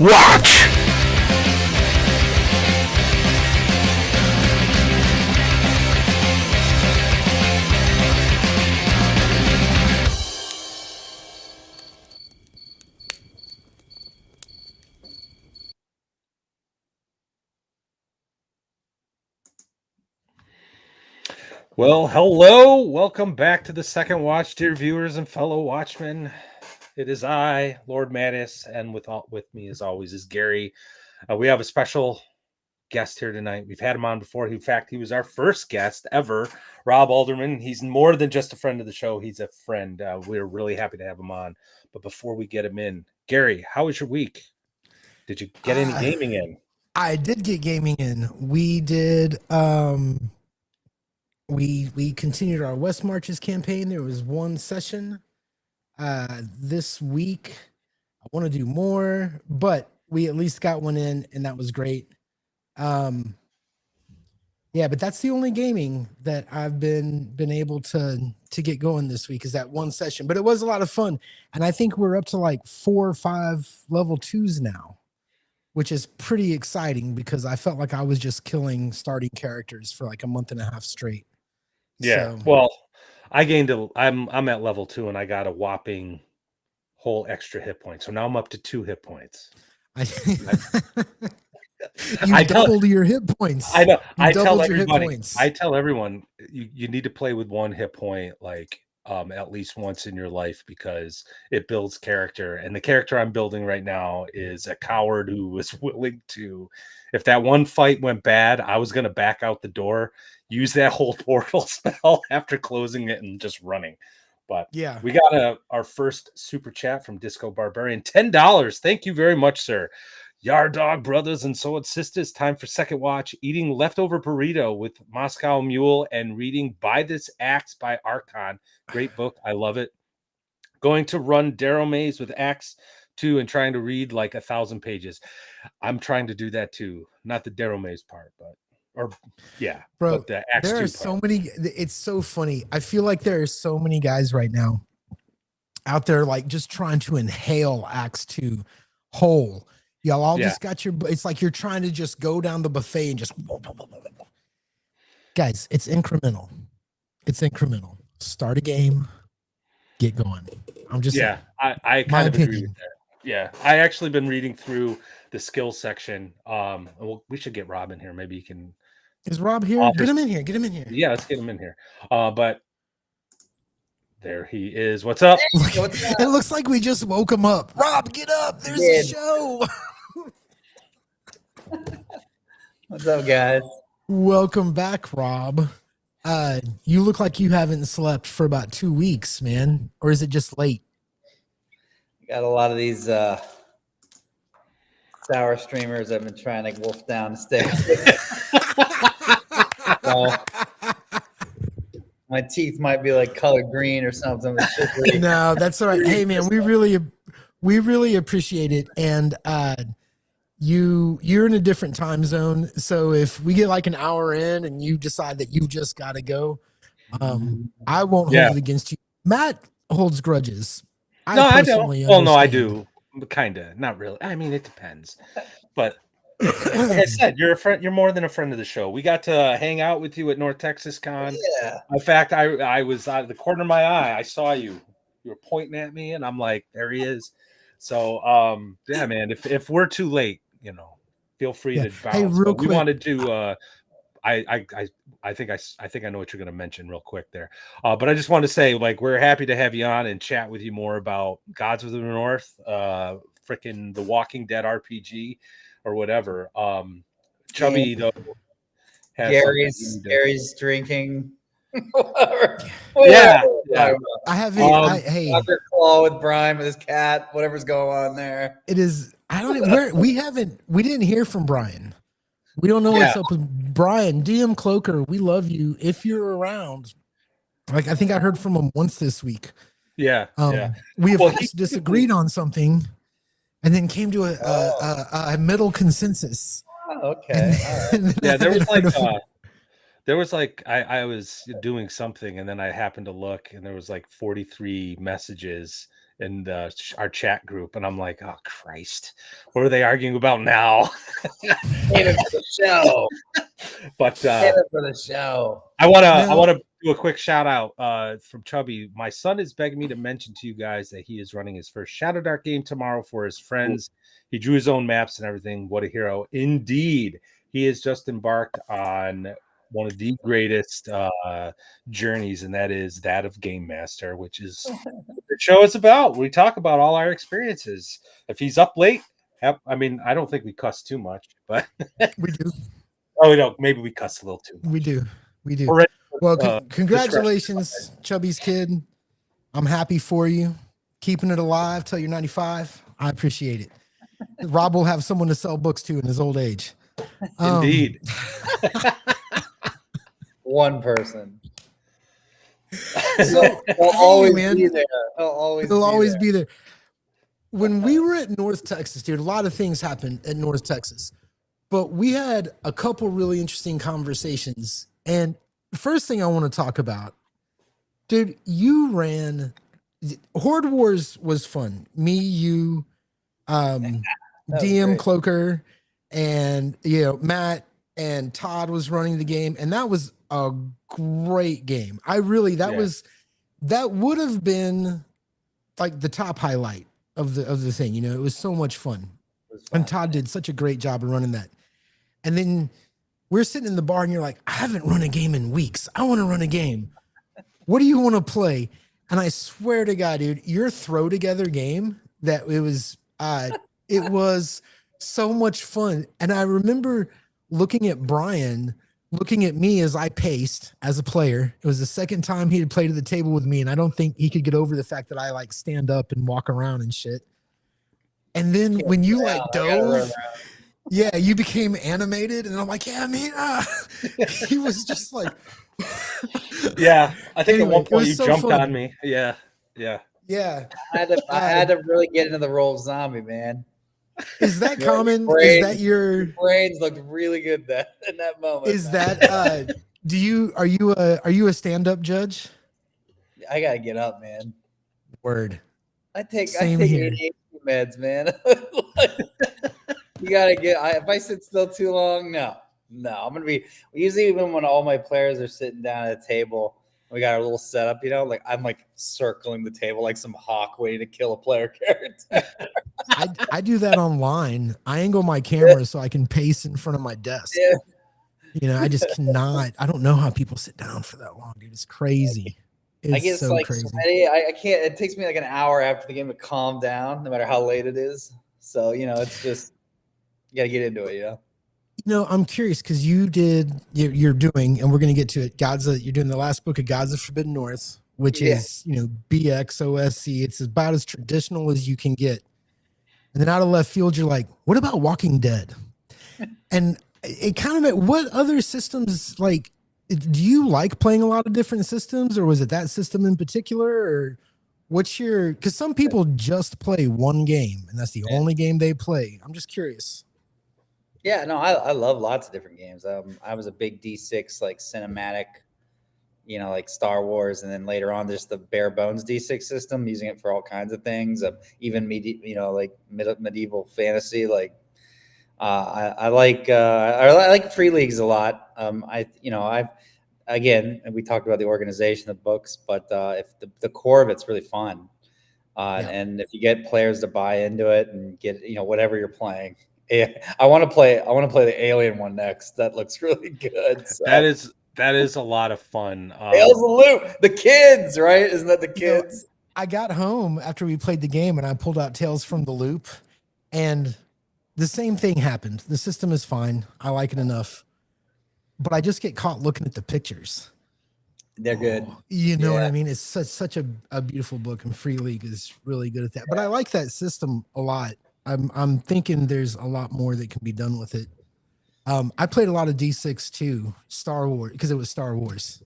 Watch! Well, hello. Welcome back to the second watch, dear viewers and fellow watchmen. It is I, Lord Mattis, and with me, as always, is Gary. We have a special guest here tonight. We've had him on before. In fact, he was our first guest ever, Rob Alderman. He's more than just a friend of the show. He's a friend. We're really happy to have him on. But before we get him in, Gary, how was your week? Did you get any gaming in? I did get gaming in. We did. We continued our West Marches campaign. There was one session this week. I want to do more, but we at least got one in, and that was great. Yeah, but that's the only gaming that I've been able to get going this week, is that one session. But it was a lot of fun, and I think we're up to like 4 or 5 level 2s now, which is pretty exciting because I felt like I was just killing starting characters for like a month and a half straight. Yeah, well, I'm at level 2 and I got a whopping whole extra hit point. So now I'm up to 2 hit points. You doubled your hit points. I know. I tell everyone you need to play with 1 hit point like at least once in your life, because it builds character. And the character I'm building right now is a coward who was willing to, if that one fight went bad, I was going to back out the door, use that whole portal spell after closing it and just running. But yeah, we got our first super chat from Disco Barbarian, $10. Thank you very much, sir. Yard dog brothers and sword sisters, time for second watch. Eating leftover burrito with Moscow Mule and reading By This Axe by Archon. Great book. I love it. Going to run Darrow Maze with Axe 2 and trying to read like 1,000 pages. I'm trying to do that too. Not the Darrow Maze part, but bro, but the Axe there 2 are so many. It's so funny. I feel like there are so many guys right now out there like just trying to inhale Axe 2 whole. Y'all all just got your, it's like you're trying to just go down the buffet and just, guys, it's incremental. It's incremental. Start a game, get going. I'm just saying, I kind of agree with that. Yeah, I actually been reading through the skill section. We should get Rob in here. Maybe he can. Is Rob here? Get him in here. Get him in here. Yeah, let's get him in here. But there he is. What's up? It looks like we just woke him up. Rob, get up. There's a show. What's up, guys? Welcome back, Rob. You look like you haven't slept for about 2 weeks, man. Or is it just late? Got a lot of these sour streamers I've been trying to wolf down to stay. So, my teeth might be like colored green or something. No, that's all right. Hey, man, we really appreciate it. And you're in a different time zone, so if we get like an hour in and you decide that you just got to go, I won't hold it against you. Matt holds grudges. I don't. Well, no, I do. Kind of. Not really. I mean, it depends. But like I said, you're a friend. You're more than a friend of the show. We got to hang out with you at North Texas Con. Yeah. In fact, I was out of the corner of my eye. I saw you. You were pointing at me, and I'm like, there he is. So, yeah, man. If we're too late, feel free to bounce. Hey, real quick. We wanted to. I think I know what you're going to mention real quick there. But I just want to say, like, we're happy to have you on and chat with you more about Gods of the North, freaking The Walking Dead RPG, or whatever. Chubby though. Gary's drinking. Yeah. I have Dr. Claw with Brian with his cat. Whatever's going on there. It is. I don't even. We didn't hear from Brian. We don't know what's up with Brian. DM Cloaker, we love you if you're around. Like, I think I heard from him once this week. Yeah. We disagreed on something, and then came to a middle consensus. Oh, okay. Yeah, there was like I was doing something, and then I happened to look, and there was like 43 messages our chat group, and I'm like, oh Christ, what are they arguing about now? Save it for the show. But Save it for the show. I wanna do a quick shout out from Chubby. My son is begging me to mention to you guys that he is running his first Shadow Dark game tomorrow for his friends. He drew his own maps and everything. What a hero indeed. He has just embarked on one of the greatest journeys, and that is that of Game Master, which is what the show is about. We talk about all our experiences. If he's up late, I mean, I don't think we cuss too much, but we do. Oh, we don't. Maybe we cuss a little too much. We do. Well, congratulations, Chubby's kid. I'm happy for you. Keeping it alive till you're 95. I appreciate it. Rob will have someone to sell books to in his old age. Indeed. One person. So he'll always be there. He'll always be there. When we were at North Texas, dude, a lot of things happened at North Texas. But we had a couple really interesting conversations. And the first thing I want to talk about, dude, you ran Horde Wars was fun. Me, you, DM Cloaker, and Matt and Todd was running the game, and that was a great game. That would have been like the top highlight of the thing. It was so much fun. And Todd did such a great job of running that. And then we're sitting in the bar and you're like, I haven't run a game in weeks. I want to run a game. What do you want to play? And I swear to God, dude, your throw together game, that it was so much fun. And I remember looking at Brian, looking at me as I paced as a player. It was the second time he had played at the table with me. And I don't think he could get over the fact that I like stand up and walk around and shit. And then when you dove, you became animated, and I'm like, yeah, man. He was just like, yeah. I think at one point you jumped on me. Yeah. I had to really get into the role of zombie, man. Is that common? Is that your brains looked really good in that moment? Is that are you a stand-up judge? I gotta get up, man. Word. I take ADHD meds, man. You gotta get. If I sit still too long, no. I'm gonna be. Usually, even when all my players are sitting down at a table, we got our little setup. Like I'm like circling the table like some hawk waiting to kill a player character. I do that online. I angle my camera so I can pace in front of my desk. Yeah. I just cannot. I don't know how people sit down for that long, dude. It's crazy. I get so crazy. I can't. It takes me like an hour after the game to calm down, no matter how late it is. So it's just you gotta get into it. I'm curious because you're doing, and we're gonna get to it. You're doing the last book of Gods of Forbidden North, which is BXOSC. It's about as traditional as you can get. And then out of left field, you're like, what about Walking Dead? And it kind of, what other systems, like, do you like playing a lot of different systems, or was it that system in particular? Or what's because some people just play one game and that's the only game they play. I'm just curious. Yeah, no, I love lots of different games. I was a big D6, like cinematic, like Star Wars, and then later on, just the bare bones D6 system, using it for all kinds of things. Even medieval fantasy. Like I like free leagues a lot. Again, we talked about the organization of books, but if the core of it's really fun, and if you get players to buy into it and get whatever you're playing. I want to play the Alien one next. That looks really good. So. That is a lot of fun. Tales of the Loop, the kids, right? Isn't that the kids? I got home after we played the game and I pulled out Tales from the Loop, and the same thing happened. The system is fine. I like it enough, but I just get caught looking at the pictures. They're good. You know what I mean? It's such a beautiful book, and Free League is really good at that. But I like that system a lot. I'm thinking there's a lot more that can be done with it. I played a lot of D6 too, Star Wars, because it was Star Wars,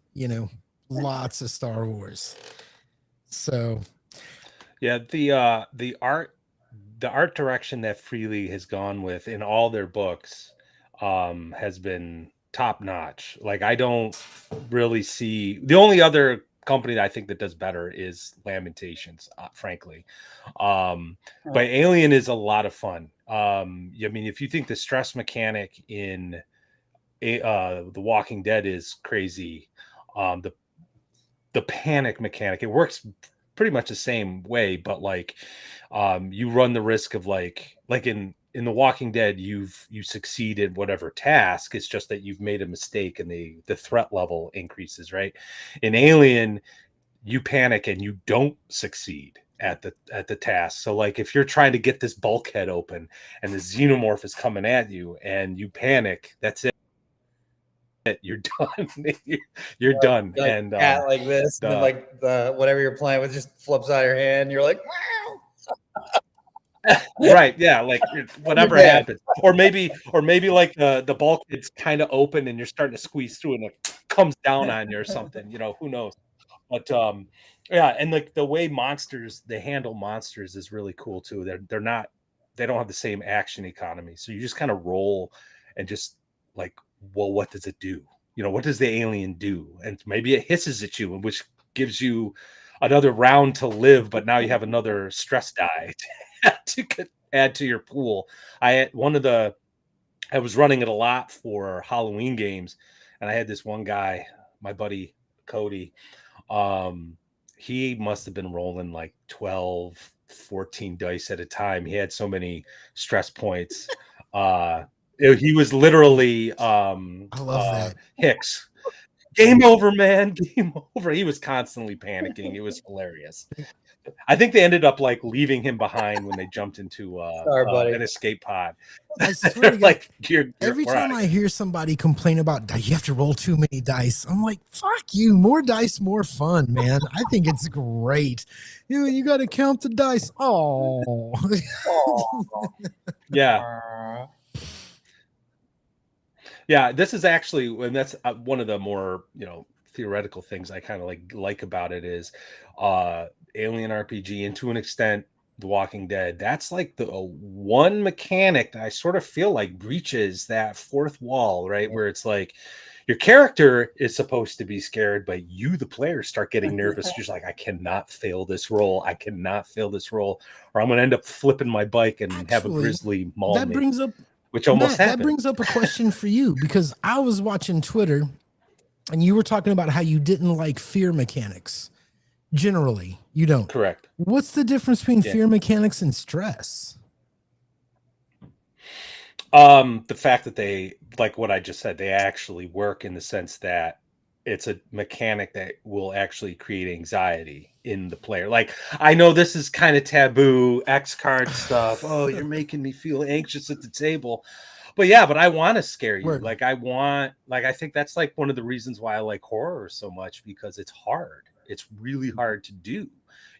lots of Star Wars. So yeah, the art direction that Free League has gone with in all their books has been top notch. Like I don't really see, the only other company that I think that does better is Lamentations, frankly. But Alien is a lot of fun. I mean, if you think the stress mechanic in The Walking Dead is crazy, the panic mechanic, it works pretty much the same way, but like you run the risk of like in The Walking Dead, you succeed in whatever task. It's just that you've made a mistake and the threat level increases, right? In Alien, you panic and you don't succeed at the task. So like if you're trying to get this bulkhead open and the xenomorph is coming at you and you panic, that's it. You're done. You're done. Like and like this, and then like the whatever you're playing with just flips out of your hand. You're like, wow. Right, yeah, like whatever happens, or maybe like the bulkhead's kind of open and you're starting to squeeze through and it comes down on you or something. Who knows? But yeah, and like the way they handle monsters is really cool too. They don't have the same action economy, so you just kind of roll and just like, well, what does it do? What does the alien do? And maybe it hisses at you, which gives you another round to live, but now you have another stress die to add to your pool. I was running it a lot for Halloween games, and I had this one guy, my buddy Cody. He must have been rolling like 12, 14 dice at a time. He had so many stress points. He was literally I love that. Hicks. Game over, man. Game over. He was constantly panicking. It was hilarious. I think they ended up like leaving him behind when they jumped into an escape pod. I swear to God, like every time I hear somebody complain about you have to roll too many dice, I'm like, fuck you. More dice, more fun, man. I think it's great. You got to count the dice. Oh, yeah. Yeah, this is actually, and that's one of the more theoretical things I kind of like about it is Alien RPG, and to an extent The Walking Dead. That's like the one mechanic that I sort of feel like breaches that fourth wall, right? Where it's like your character is supposed to be scared, but you, the player, start getting nervous. You're just like, I cannot fail this roll. I cannot fail this roll, or I'm going to end up flipping my bike and have a grizzly maul me. That brings up, which almost Matt, happened. That brings up a question for you, because I was watching Twitter and you were talking about how you didn't like fear mechanics. Generally, you don't. Correct. What's the difference between fear mechanics and stress? The fact that they, like what I just said, they actually work in the sense that it's a mechanic that will actually create anxiety in the player. Like, I know this is kind of taboo X card stuff. Oh, you're making me feel anxious at the table. But yeah, but I want to scare you. Word. Like I think that's like one of the reasons why I like horror so much, because it's hard. It's really hard to do.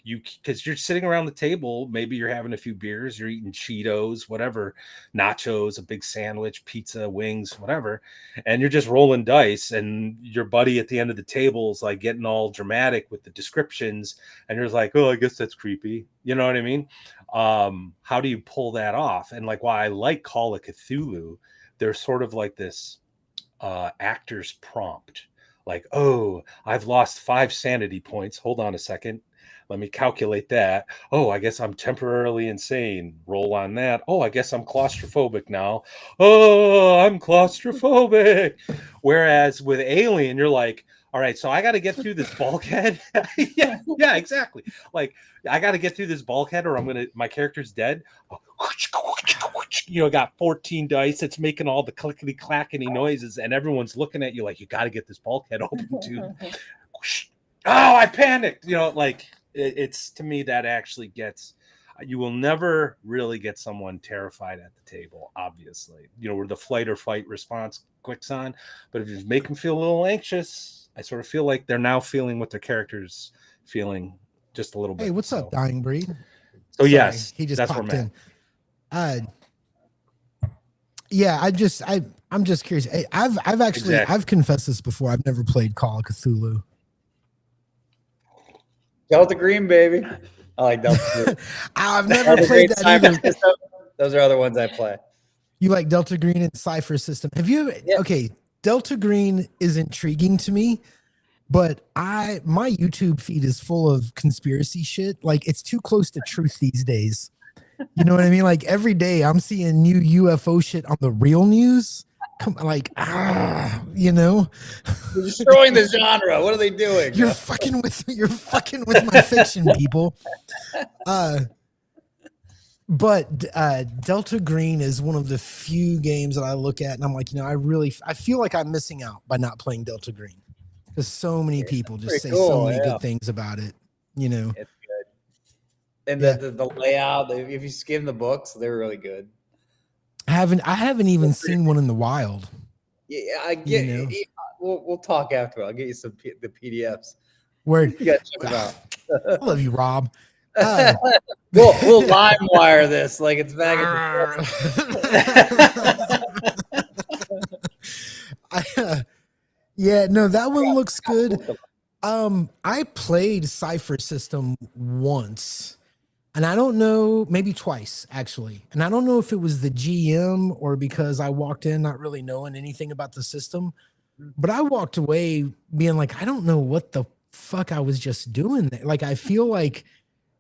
Because you're sitting around the table, maybe you're having a few beers, you're eating Cheetos, whatever, nachos, a big sandwich, pizza, wings, whatever, and you're just rolling dice, and your buddy at the end of the table is like getting all dramatic with the descriptions, and you're like, oh, I guess that's creepy. You know what I mean? How do you pull that off? And like, why I like Call of Cthulhu, there's sort of like this actor's prompt. Like, oh, I've lost 5 sanity points. Hold on a second. Let me calculate that. Oh, I guess I'm temporarily insane. Roll on that. Oh, I guess I'm claustrophobic now. Oh, I'm claustrophobic. Whereas with Alien, you're like, all right, so I got to get through this bulkhead. yeah, exactly. Like, I got to get through this bulkhead or my character's dead. Got 14 dice. It's making all the clickety clackety noises, and everyone's looking at you like, you got to get this bulkhead open, dude. Oh, I panicked. It's to me that actually gets, you will never really get someone terrified at the table, obviously, where the flight or fight response clicks on. But if you make them feel a little anxious, I sort of feel like they're now feeling what their character's feeling just a little bit. Hey, what's up, Dying Breed? So Sorry, yes, he just that's popped in. Yeah, I'm just curious. I've confessed this before. I've never played Call of Cthulhu. Delta Green, baby. I like Delta Green. I've never played that either. Those are other ones I play. You like Delta Green and Cypher System? Have you? Yeah. Okay, Delta Green is intriguing to me, But my YouTube feed is full of conspiracy shit. Like it's too close to truth these days. You know what I mean? Like every day I'm seeing new UFO shit on the real news. You know, You're destroying the genre. What are they doing? you're fucking with my fiction, people. But Delta Green is one of the few games that I look at and I'm like, I feel like I'm missing out by not playing Delta Green. Because so many people just say so many good things about it, you know. It's good. And the layout, if you skim the books, they're really good. I haven't even seen one in the wild. Yeah, I get. You know? We'll talk after. I'll get you the PDFs. Word. You gotta check them out. I love you, Rob. We'll LimeWire this like it's back. Yeah, no, that one looks good. I played Cypher System once, and I don't know, maybe twice actually. And I don't know if it was the GM or because I walked in not really knowing anything about the system, but I walked away being like, I don't know what the fuck I was just doing there. Like, I feel like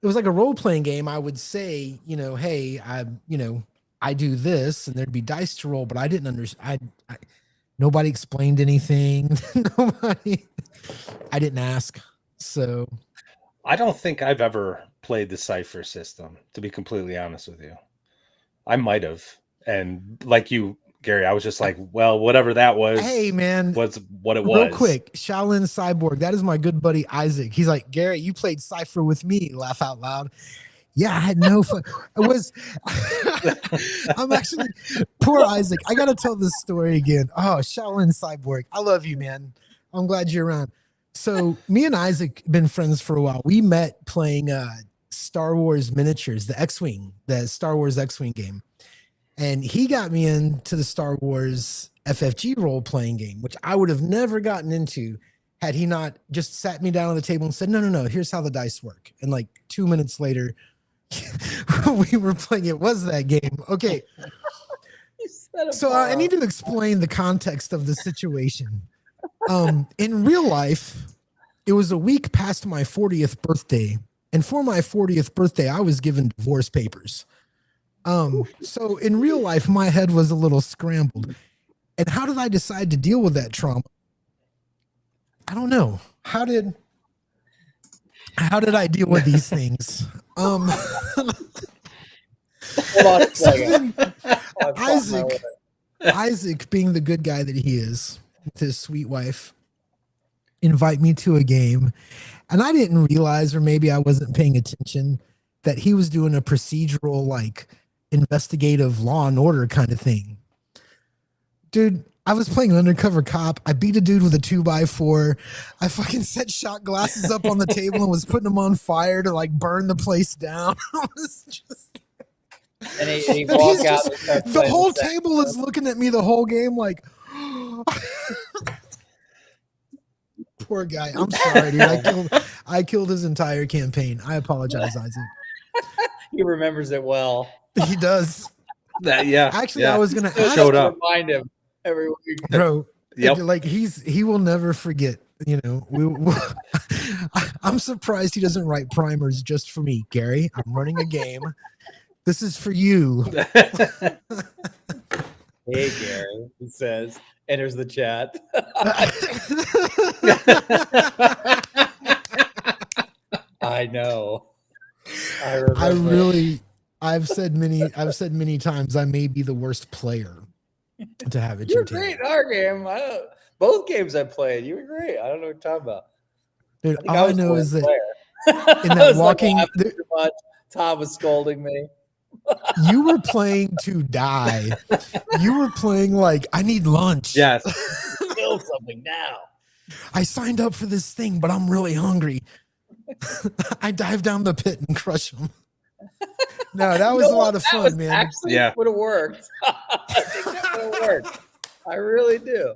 it was like a role-playing game. I would say, hey, I do this, and there'd be dice to roll, but I didn't understand. Nobody explained anything. I didn't ask. So I don't think I've ever played the Cypher System, to be completely honest with you. I might have. And like you, Gary, I was just like, well, whatever that was. Hey, man. Was what it was. Real quick, Shaolin Cyborg. That is my good buddy, Isaac. He's like, Gary, you played Cypher with me. Laugh out loud. Yeah, I had no fun. I'm actually, poor Isaac. I got to tell this story again. Oh, Shaolin Cyborg. I love you, man. I'm glad you're around. So me and Isaac been friends for a while. We met playing Star Wars miniatures, the Star Wars X-Wing game. And he got me into the Star Wars FFG role-playing game, which I would have never gotten into had he not just sat me down on the table and said, no, here's how the dice work. And like 2 minutes later, we were playing. It was that game. Okay. So I need to explain the context of the situation. In real life, it was a week past my 40th birthday. And for my 40th birthday, I was given divorce papers. So in real life, my head was a little scrambled. And how did I decide to deal with that trauma? I don't know. How did I deal with these things? Isaac, being the good guy that he is, with his sweet wife, invite me to a game. And I didn't realize, or maybe I wasn't paying attention, that he was doing a procedural, like, investigative Law and Order kind of thing. Dude, I was playing undercover cop. I beat a dude with a 2x4. I fucking set shot glasses up on the table and was putting them on fire to like burn the place down. I was just, and he walked out. The whole table is looking at me the whole game like, poor guy. I'm sorry, dude. I killed his entire campaign. I apologize, Isaac. He remembers it well. He does. Yeah. Actually, I was gonna ask, showed up. Remind him every week, bro. Yep. Like he will never forget. You know, I'm surprised he doesn't write primers just for me, Gary. I'm running a game. This is for you. Hey, Gary, he says, enters the chat. I know. I've said many times I may be the worst player to have at your table. You're great in our game. Both games I played, you were great. I don't know what you're talking about. Dude, all I know is that in that walking, too much. Tom was scolding me. You were playing to die. You were playing like, I need lunch. Yes. Kill something now. I signed up for this thing, but I'm really hungry. I dive down the pit and crush him. No, that was a lot of fun, man. Actually, would have worked. I think that would have worked. I really do.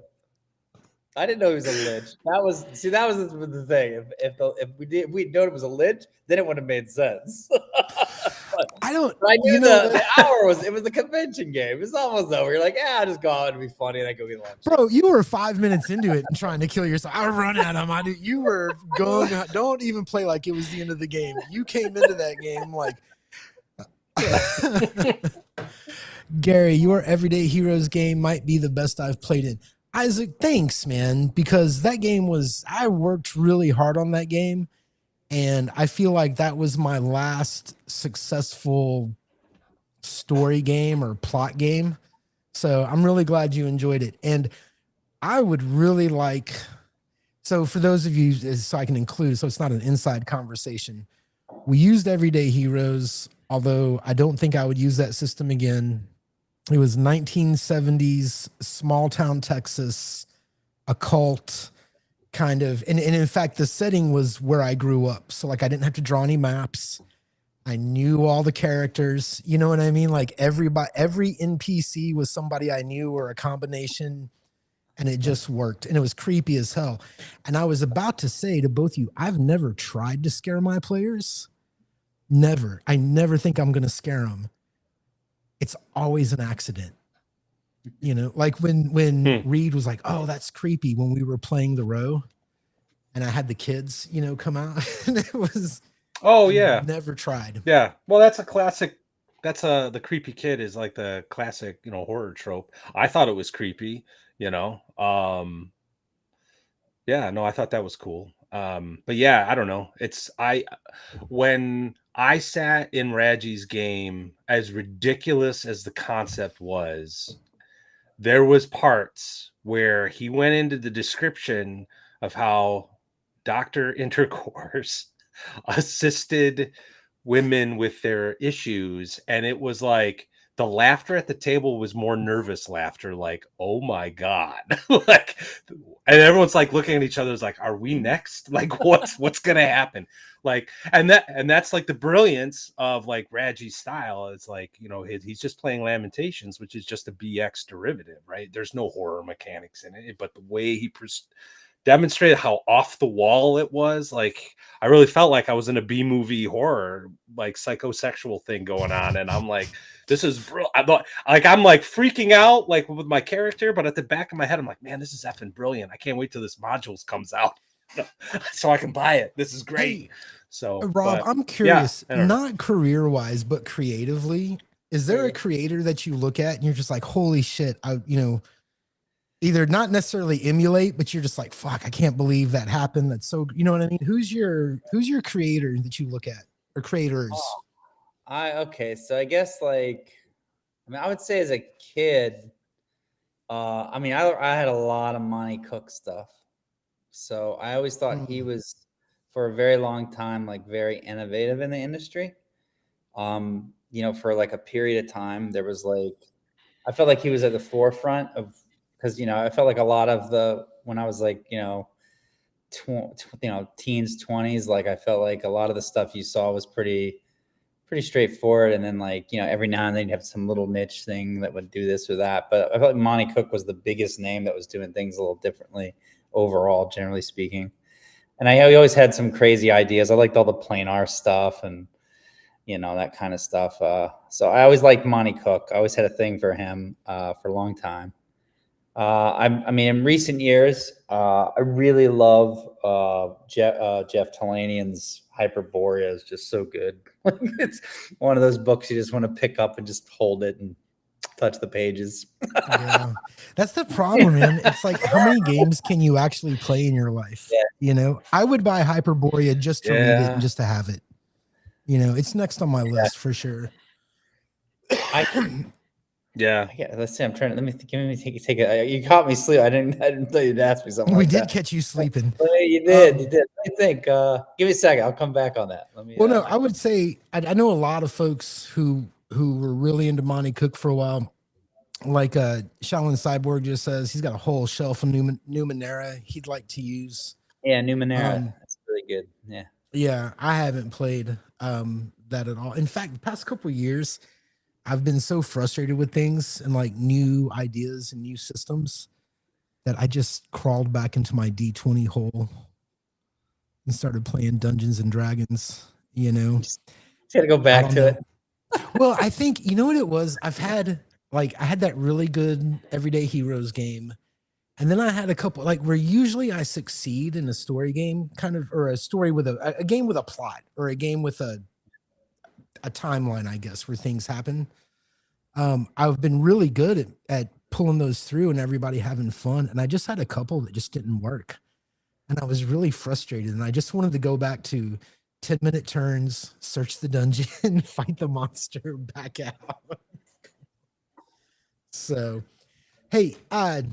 I didn't know he was a lich. That was the thing. If we'd known it was a lich, then it would have made sense. I don't. But I knew the hour was the convention game. It's almost over. You're like, yeah, just go out and be funny, and I go get lunch. Bro, you were 5 minutes into it and trying to kill yourself. I run at him. You were going. Don't even play like it was the end of the game. You came into that game like. Gary, your Everyday Heroes game might be the best I've played in. Isaac, thanks, man, because that game I worked really hard on that game, and I feel like that was my last successful story game or plot game. So I'm really glad you enjoyed it. And I would really like, so for those of you, so I can include, so it's not an inside conversation, we used Everyday Heroes, although I don't think I would use that system again. It was 1970s, small town Texas, occult kind of, and in fact, the setting was where I grew up. So like I didn't have to draw any maps. I knew all the characters, you know what I mean? Like every NPC was somebody I knew or a combination, and it just worked. And it was creepy as hell. And I was about to say to both of you, I've never tried to scare my players. Never. I never think I'm going to scare them. It's always an accident. You know, like when Reed was like, oh, that's creepy, when we were playing the row and I had the kids, you know, come out and it was, oh yeah, never tried. Yeah. Well, that's a classic. That's the creepy kid is like the classic, you know, horror trope. I thought it was creepy, you know? Yeah, no, I thought that was cool. But yeah, I don't know. When I sat in Raji's game, as ridiculous as the concept was, there was parts where he went into the description of how Dr. Intercourse assisted women with their issues, and it was like the laughter at the table was more nervous laughter, like, oh my god. Like, and everyone's like looking at each other like, are we next? Like, what's gonna happen? Like, and that's like the brilliance of like Raji's style. It's like, you know, he's just playing Lamentations, which is just a BX derivative, right? There's no horror mechanics in it, but the way he demonstrated how off the wall it was, like I really felt like I was in a B movie horror, like psychosexual thing going on, and I'm like, this is brilliant. I'm like freaking out like with my character, but at the back of my head, I'm like, man, this is effing brilliant. I can't wait till this modules comes out so I can buy it. This is great. Hey, so Rob, I'm curious, not career wise, but creatively, is there a creator that you look at and you're just like, holy shit, either not necessarily emulate, but you're just like, fuck, I can't believe that happened. That's so, you know what I mean? Who's your creator that you look at, or creators? Okay, so I guess like, I would say as a kid, I had a lot of Monty Cook stuff, so I always thought he was, for a very long time, like very innovative in the industry. You know, for like a period of time, there was like, I felt like he was at the forefront of, because, you know, I felt like a lot of when I was like, you know, teens, 20s, like I felt like a lot of the stuff you saw was pretty straightforward. And then like, you know, every now and then you'd have some little niche thing that would do this or that. But I felt like Monty Cook was the biggest name that was doing things a little differently overall, generally speaking. And I always had some crazy ideas. I liked all the planar stuff and, you know, that kind of stuff. So I always liked Monty Cook. I always had a thing for him for a long time. In recent years, I really love Jeff Talanian's Hyperborea. Is just so good. It's one of those books you just want to pick up and just hold it and touch the pages. Yeah, that's the problem, man. It's like, how many games can you actually play in your life? Yeah. You know, I would buy Hyperborea just to read it and just to have it. You know, it's next on my list for sure. Yeah. Let's see. I'm trying to let me take it. You caught me sleep. I didn't tell you to ask me something. We did catch you sleeping. You did. You did. I think. Give me a second. I'll come back on that. Let me. Well, no, I would say I know a lot of folks who were really into Monty Cook for a while. Like Shaolin Cyborg just says he's got a whole shelf of Numenera he'd like to use. Yeah, Numenera. That's really good. Yeah. Yeah, I haven't played that at all. In fact, the past couple of years, I've been so frustrated with things and like new ideas and new systems that I just crawled back into my D20 hole and started playing Dungeons and Dragons, you know. Just gotta go back to it. Well, I think you know what it was. I had that really good Everyday Heroes game, and then I had a couple like where usually I succeed in a story game, kind of, or a story with a game with a plot, or a game with a timeline, I guess, where things happen. I've been really good at pulling those through and everybody having fun, and I just had a couple that just didn't work, and I was really frustrated, and I just wanted to go back to 10-minute turns, search the dungeon, fight the monster, back out. So, hey, I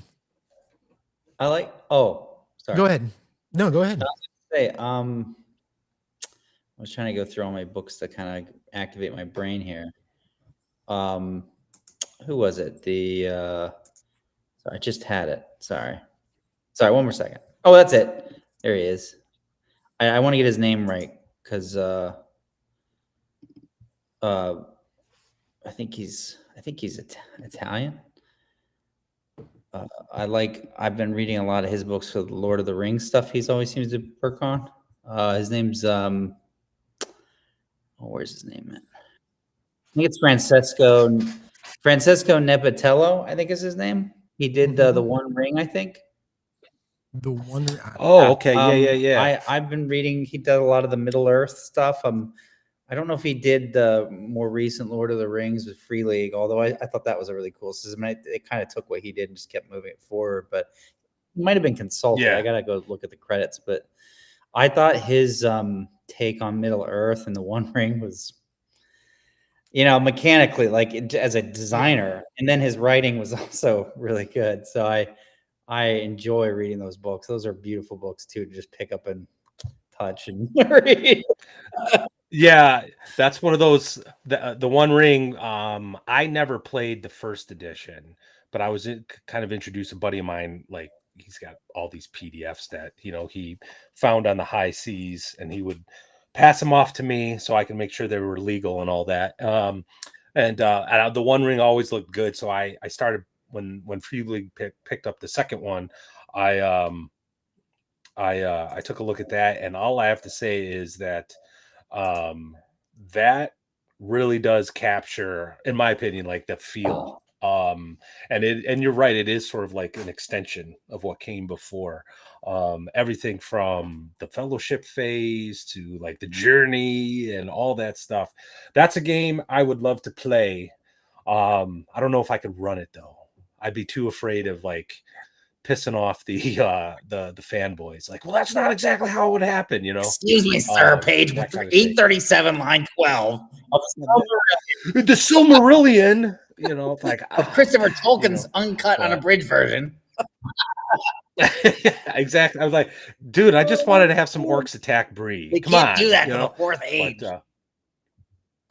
like. Oh, sorry. go ahead. No, go ahead. Say, I was trying to go through all my books to kind of activate my brain here. Who was it? Sorry, I just had it. Sorry, one more second. Oh, that's it. There he is. I want to get his name right because I think he's Italian. I've been reading a lot of his books for the Lord of the Rings stuff. He's always seems to work on. His name's where's his name, man? I think it's Francesco Nepatello, I think is his name. He did the One Ring, I think. The one. Oh, okay, yeah. I've been reading. He did a lot of the Middle Earth stuff. I don't know if he did the more recent Lord of the Rings with Free League, although I thought that was a really cool system. It kind of took what he did and just kept moving it forward. But he might have been consulted. Yeah. I gotta go look at the credits. But I thought his take on Middle Earth and the One Ring was, mechanically, like as a designer, and then his writing was also really good. So I enjoy reading those books. Those are beautiful books too, to just pick up and touch and read. Yeah, that's one of those. The One Ring. I never played the first edition, but I was kind of introduced. A buddy of mine, like he's got all these PDFs that he found on the high seas, and he would pass them off to me so I can make sure they were legal and all that. And the One Ring always looked good, so I started when Free League picked up the second one. I took a look at that, and all I have to say is that that really does capture, in my opinion, like the feel. And you're right, it is sort of like an extension of what came before. Everything from the fellowship phase to like the journey and all that stuff. That's a game I would love to play. I don't know if I could run it though. I'd be too afraid of like pissing off the fanboys. Like, well, that's not exactly how it would happen, Excuse me, sir. Page 837, line 12 the Silmarillion, like of Christopher Tolkien's uncut unabridged version. Exactly. I was like, dude, I just wanted to have some orcs attack Bree. They can't do that to the fourth age.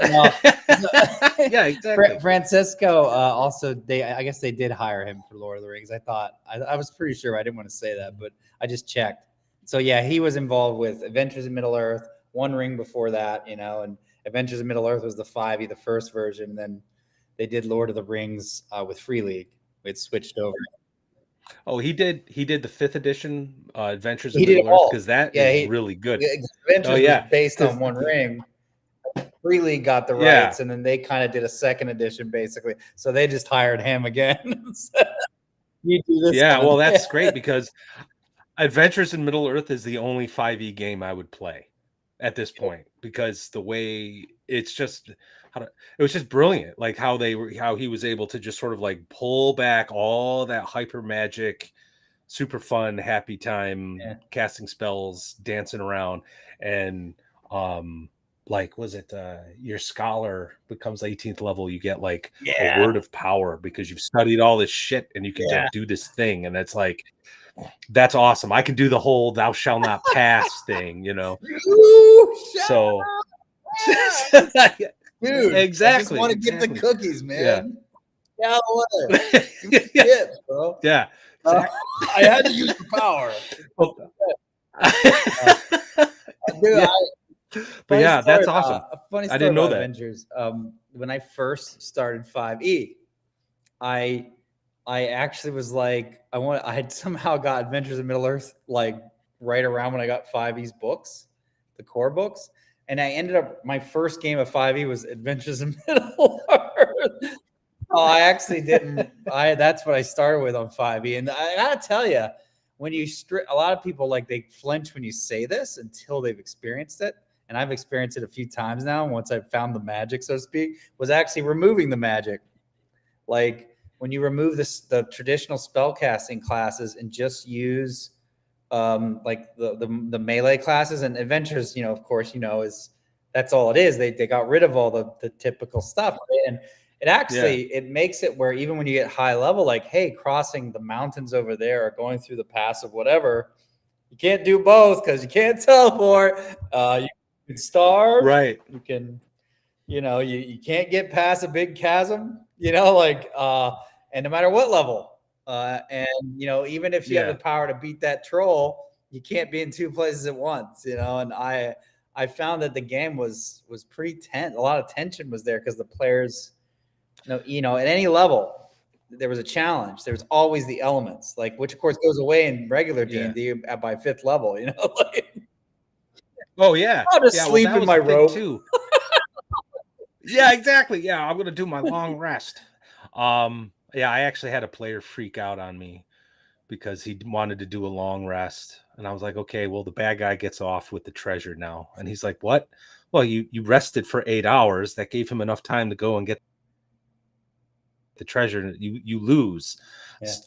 Yeah, exactly. Francesco also, I guess they did hire him for Lord of the Rings. I was pretty sure. I didn't want to say that, but I just checked. So yeah, he was involved with Adventures in Middle Earth, One Ring before that, and Adventures in Middle Earth was the 5e, the first version. And then they did Lord of the Rings with Free League. It switched over. Oh, he did the 5th edition Adventures in Middle Earth, because that is really good. Adventures was based on One Ring. Free League got the rights, and then they kind of did a 2nd edition basically. So they just hired him again. You do this. Yeah, well, that's great, because Adventures in Middle Earth is the only 5e game I would play at this point, because the way it was just brilliant, like how he was able to just sort of like pull back all that hyper magic, super fun, happy time, casting spells, dancing around, and like, was it your scholar becomes 18th level, you get like a word of power because you've studied all this shit and you can do this thing, and it's like, that's awesome. I can do the whole thou shall not pass thing, so dude, exactly. I just want to get the cookies, man. Yeah, tips, bro. Yeah, I had to use the power. Dude, but yeah, that's awesome. Funny story, I didn't know that. Avengers. When I first started 5e, I actually was like, I had somehow got Adventures in Middle Earth like right around when I got 5e's books, the core books, And I ended up, my first game of 5e was Adventures in Middle Earth. Oh, I actually didn't. That's what I started with on 5e. And I gotta tell you, when you a lot of people, like, they flinch when you say this until they've experienced it. And I've experienced it a few times now. Once I've found the magic, so to speak, was actually removing the magic. Like, when you remove the traditional spellcasting classes and just use like the melee classes, and Adventures, of course, is that's all it is. They got rid of all the typical stuff, right? And it actually it makes it where even when you get high level, like, hey, crossing the mountains over there or going through the pass of whatever, you can't do both because you can't teleport. You can starve, right? You can, you can't get past a big chasm, like, and no matter what level, and even if you have the power to beat that troll, you can't be in two places at once, and I found that the game was pretty tense. A lot of tension was there because the players, at any level, there was a challenge. There was always the elements, like, which of course goes away in regular D&D by 5th level, like, oh yeah, I'll just sleep in my robe too. Yeah, exactly. Yeah, I'm gonna do my long rest. Yeah, I actually had a player freak out on me because he wanted to do a long rest, and I was like, okay, well, the bad guy gets off with the treasure now, and he's like, what? Well, you rested for 8 hours. That gave him enough time to go and get the treasure. You lose.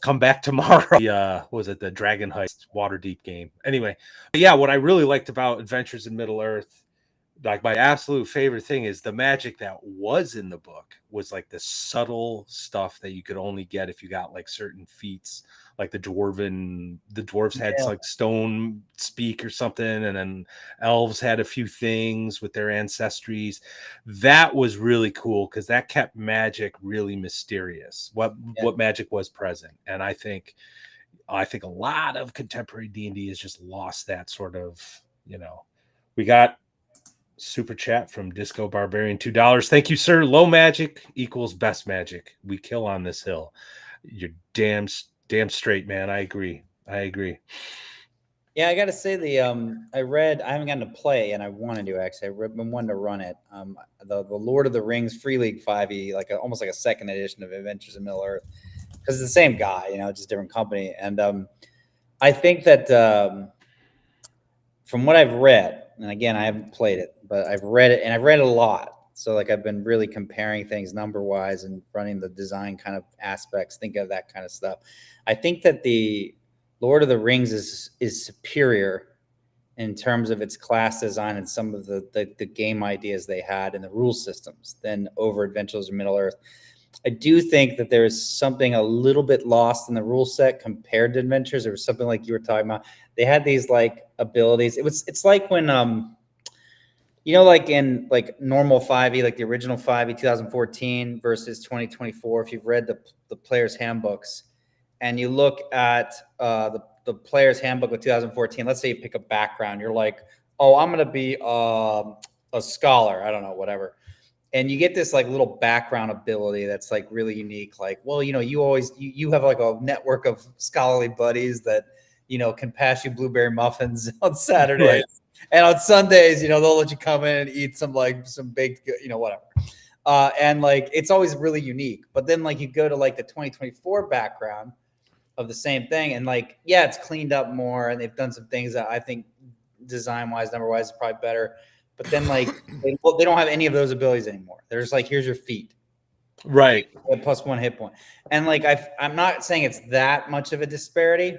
Come back tomorrow. Was it the Dragon Heist Waterdeep game? Anyway, yeah, what I really liked about Adventures in Middle Earth, like, my absolute favorite thing is the magic that was in the book was like the subtle stuff that you could only get if you got like certain feats, like the dwarves had like stone speak or something, and then elves had a few things with their ancestries. That was really cool because that kept magic really mysterious, what magic was present. And I think a lot of contemporary D&D has just lost that sort of, we got super chat from Disco Barbarian, $2. Thank you, sir. Low magic equals best magic. We kill on this hill. You're damn straight, man. I agree. Yeah, I gotta say I haven't gotten to play, and I wanted to actually. I've been wanting to run it. The Lord of the Rings Free League 5e, like almost like a second edition of Adventures in Middle Earth, because it's the same guy, just different company. And I think that from what I've read, and again, I haven't played it, but I've read it, and I've read it a lot. So, like, I've been really comparing things number-wise and running the design kind of aspects, think of that kind of stuff. I think that the Lord of the Rings is superior in terms of its class design and some of the game ideas they had and the rule systems than over Adventures in Middle Earth. I do think that there is something a little bit lost in the rule set compared to Adventures. There was something like you were talking about. They had these like abilities. It's like when like in like normal 5e, like the original 5e 2014 versus 2024. If you've read the player's handbooks and you look at the player's handbook of 2014, let's say you pick a background, you're like, oh, I'm gonna be a scholar. I don't know, whatever. And you get this like little background ability that's like really unique. Like, well, you have like a network of scholarly buddies that, can pass you blueberry muffins on Saturdays. Right. And on Sundays, they'll let you come in and eat some baked, whatever. And like, it's always really unique. But then like you go to like the 2024 background of the same thing. And like, yeah, it's cleaned up more. And they've done some things that I think design wise, number wise is probably better. But then like, they don't have any of those abilities anymore. They're just like, here's your feat. Right. Plus 1 hit point. And like, I'm not saying it's that much of a disparity,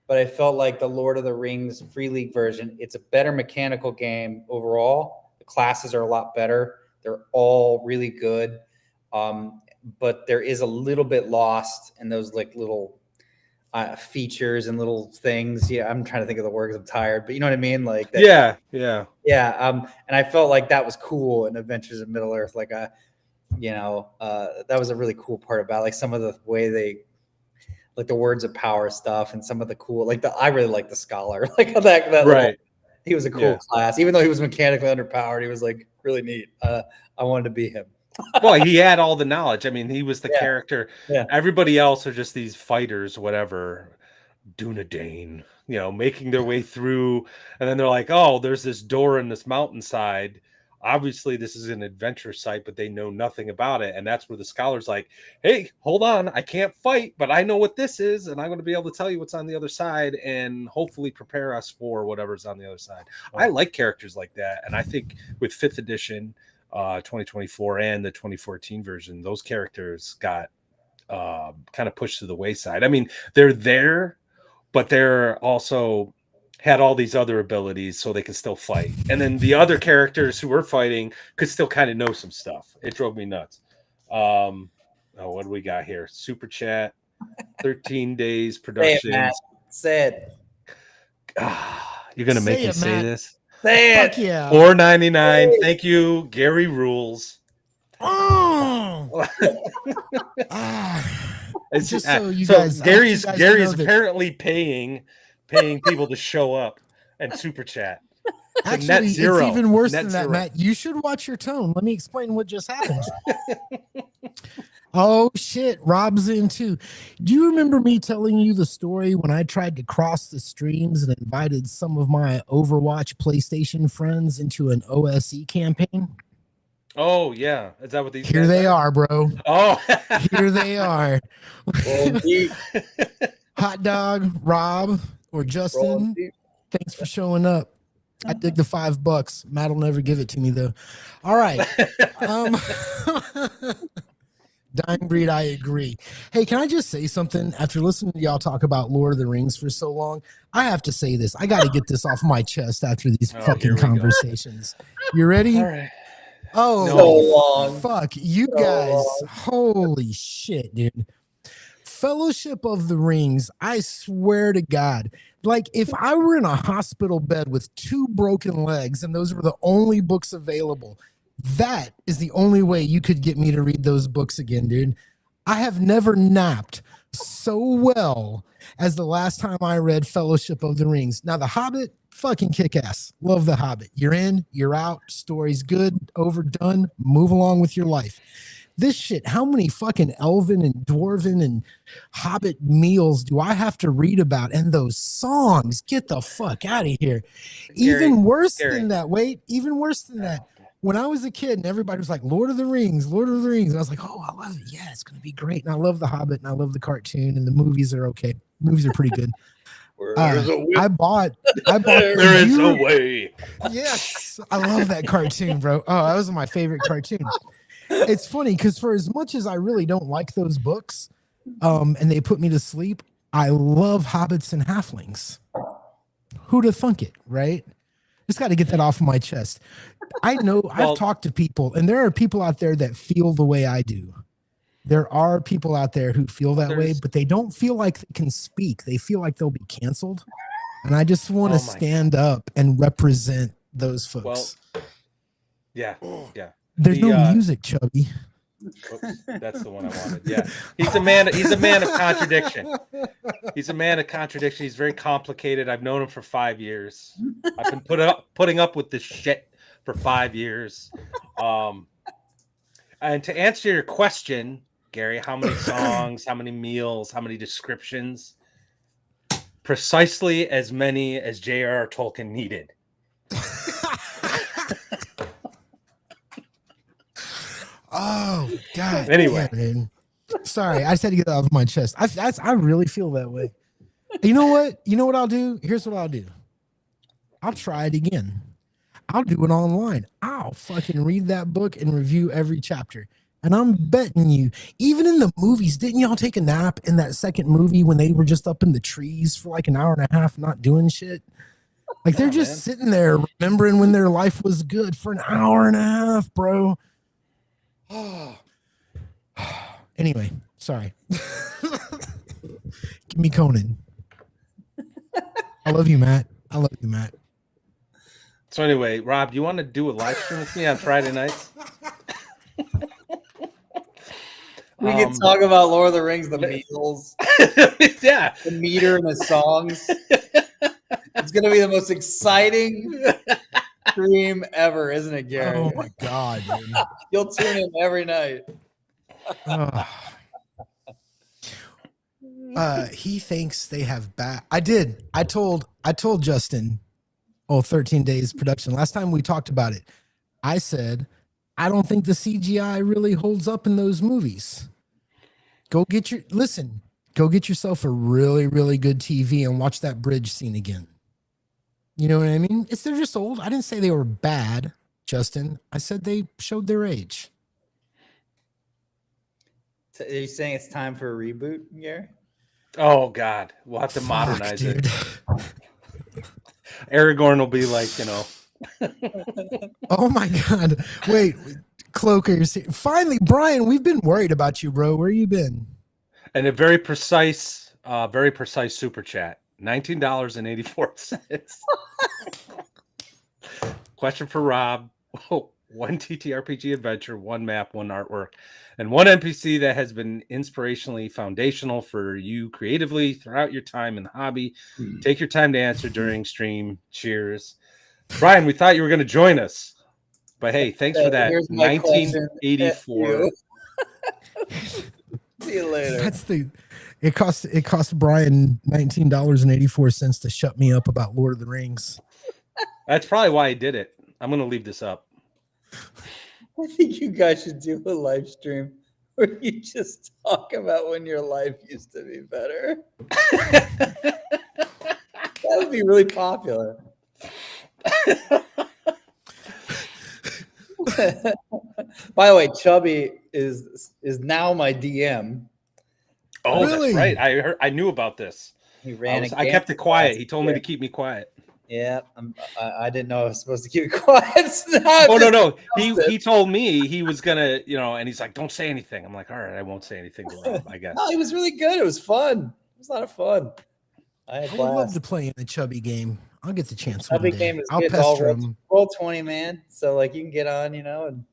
but I felt like the Lord of the Rings Free League version, it's a better mechanical game overall. The classes are a lot better. They're all really good. But there is a little bit lost in those like little features and little things. Yeah, I'm trying to think of the words. I'm tired, but you know what I mean? Like that, yeah. And I felt like that was cool in Adventures in Middle Earth. Like that was a really cool part about like some of the way they, like the words of power stuff and some of the cool, like I really like the scholar, like that right. He was a cool class, even though he was mechanically underpowered. He was like really neat. I wanted to be him. Well, he had all the knowledge. I mean, he was the character. Yeah. Everybody else are just these fighters, whatever. Dunedain, making their way through, and then they're like, oh, there's this door in this mountainside. Obviously, this is an adventure site, but they know nothing about it. And that's where the scholar's like, hey, hold on, I can't fight, but I know what this is, and I'm going to be able to tell you what's on the other side and hopefully prepare us for whatever's on the other side. I like characters like that, and I think with 5th edition, 2024 and the 2014 version, those characters got kind of pushed to the wayside. I mean, they're there, but they're also had all these other abilities so they can still fight. And then the other characters who were fighting could still kind of know some stuff. It drove me nuts. What do we got here? Super chat, 13 days production. Say it. You're going to make me say this? Say it. Fuck yeah. $4.99. Thank you, Gary Rules. Oh. It's just so you guys. Gary's apparently paying people to show up and super chat. Actually, it's even worse than that, Matt. You should watch your tone. Let me explain what just happened. Oh shit, Rob's in too. Do you remember me telling you the story when I tried to cross the streams and invited some of my Overwatch PlayStation friends into an OSE campaign? Oh yeah, is that what these? Here they are, bro. Oh, here they are. Hot Dog, Rob, or Justin. Thanks for showing up. I dig the $5. Matt will never give it to me though. All right. Dying Breed, I agree. Hey, can I just say something? After listening to y'all talk about Lord of the Rings for so long, I have to say this. I got to get this off my chest after these fucking conversations. You ready? All right. Oh, so long. Fuck. You guys. Holy shit, dude. Fellowship of the Rings, I swear to God, like if I were in a hospital bed with 2 broken legs and those were the only books available, that is the only way you could get me to read those books again, dude. I have never napped so well as the last time I read Fellowship of the Rings. Now, The Hobbit, fucking kick-ass. Love The Hobbit. You're in, you're out, story's good, overdone, move along with your life. This shit, how many fucking elven and dwarven and hobbit meals do I have to read about? And those songs, get the fuck out of here. Even worse than that, even worse than that. When I was a kid and everybody was like, Lord of the Rings. And I was like, oh, I love it. Yeah, it's going to be great. And I love The Hobbit and I love the cartoon and the movies are okay. Movies are pretty good. I bought There is a way. Yes. I love that cartoon, bro. Oh, that was my favorite cartoon. It's funny because for as much as I really don't like those books, and they put me to sleep, I love hobbits and halflings. Who'd have thunk it, right? Just got to get that off of my chest. I know I've talked to people, and there are people out there that feel the way I do. There are people out there who feel that way, but they don't feel like they can speak. They feel like they'll be canceled. And I just want to stand up and represent those folks. Well, yeah. There's no music, Chubby. Oops, that's the one I wanted. Yeah, he's a man of contradiction. He's a man of contradiction. He's very complicated. I've known him for 5 years. I've been putting up with this shit for 5 years. And to answer your question, Gary, how many songs, how many meals, how many descriptions? Precisely as many as J.R.R. Tolkien needed. Oh God! Anyway, man. Sorry, I just had to get that off my chest. I really feel that way. You know what? You know what I'll do? Here's what I'll do. I'll try it again. I'll do it online. I'll fucking read that book and review every chapter. And I'm betting you, even in the movies, didn't y'all take a nap in that second movie when they were just up in the trees for like an hour and a half, not doing shit? Like they're just sitting there remembering when their life was good for an hour and a half, bro. Anyway, sorry. Give me Conan. I love you, Matt. So anyway, Rob, do you want to do a live stream with me on Friday nights? We can talk about Lord of the Rings, the meals, yeah, the meter and the songs. It's gonna be the most exciting stream ever, isn't it, Gary? Oh my God, dude. You'll tune in every night. He thinks they have bad. I did. I told Justin, 13 days production. Last time we talked about it, I said, I don't think the CGI really holds up in those movies. Go get yourself a really, really good TV and watch that bridge scene again. You know what I mean? They're just old. I didn't say they were bad, Justin. I said they showed their age. So are you saying it's time for a reboot, Gary? Oh God, we'll have to modernize it. Aragorn will be like, Oh my God! Wait, Cloakers. Finally, Brian, we've been worried about you, bro. Where you been? And a very precise super chat. $19.84. Question for Rob. One TTRPG adventure, one map, one artwork, and one NPC that has been inspirationally foundational for you creatively throughout your time in the hobby. Take your time to answer during stream. Cheers. Brian, we thought you were going to join us. But hey, thanks for that. 1984. See you later. It cost Brian $19.84 to shut me up about Lord of the Rings. That's probably why he did it. I'm going to leave this up. I think you guys should do a live stream where you just talk about when your life used to be better. That would be really popular. By the way, Chubby is now my DM. Oh, really? That's right. I knew about this. He ran. I kept it quiet. He told me to keep me quiet. Yeah, I didn't know I was supposed to keep it quiet. So no. He told me he was gonna, and he's like, "Don't say anything." I'm like, "All right, I won't say anything to Rob, I guess." No, it was really good. It was fun. It was a lot of fun. I would love to play in the Chubby game. I'll get the chance. Chubby game is good. Roll 20, man. So like you can get on, and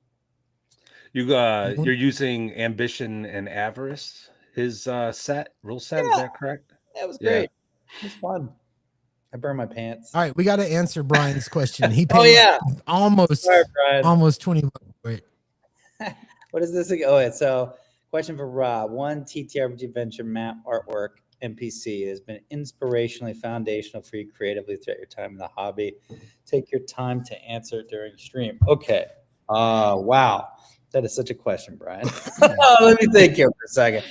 you're using Ambition and Avarice, his rule set. Yeah. Is that correct? That was great. Yeah. It was fun. I burned my pants. All right, we got to answer Brian's question. He paid almost 20 bucks for it. What is this again? Oh, so question for Rob. One TTRPG adventure map, artwork, NPC has been inspirationally foundational for you creatively throughout your time in the hobby. Take your time to answer during stream. Okay. Wow. That is such a question, Brian. Let me think here for a second.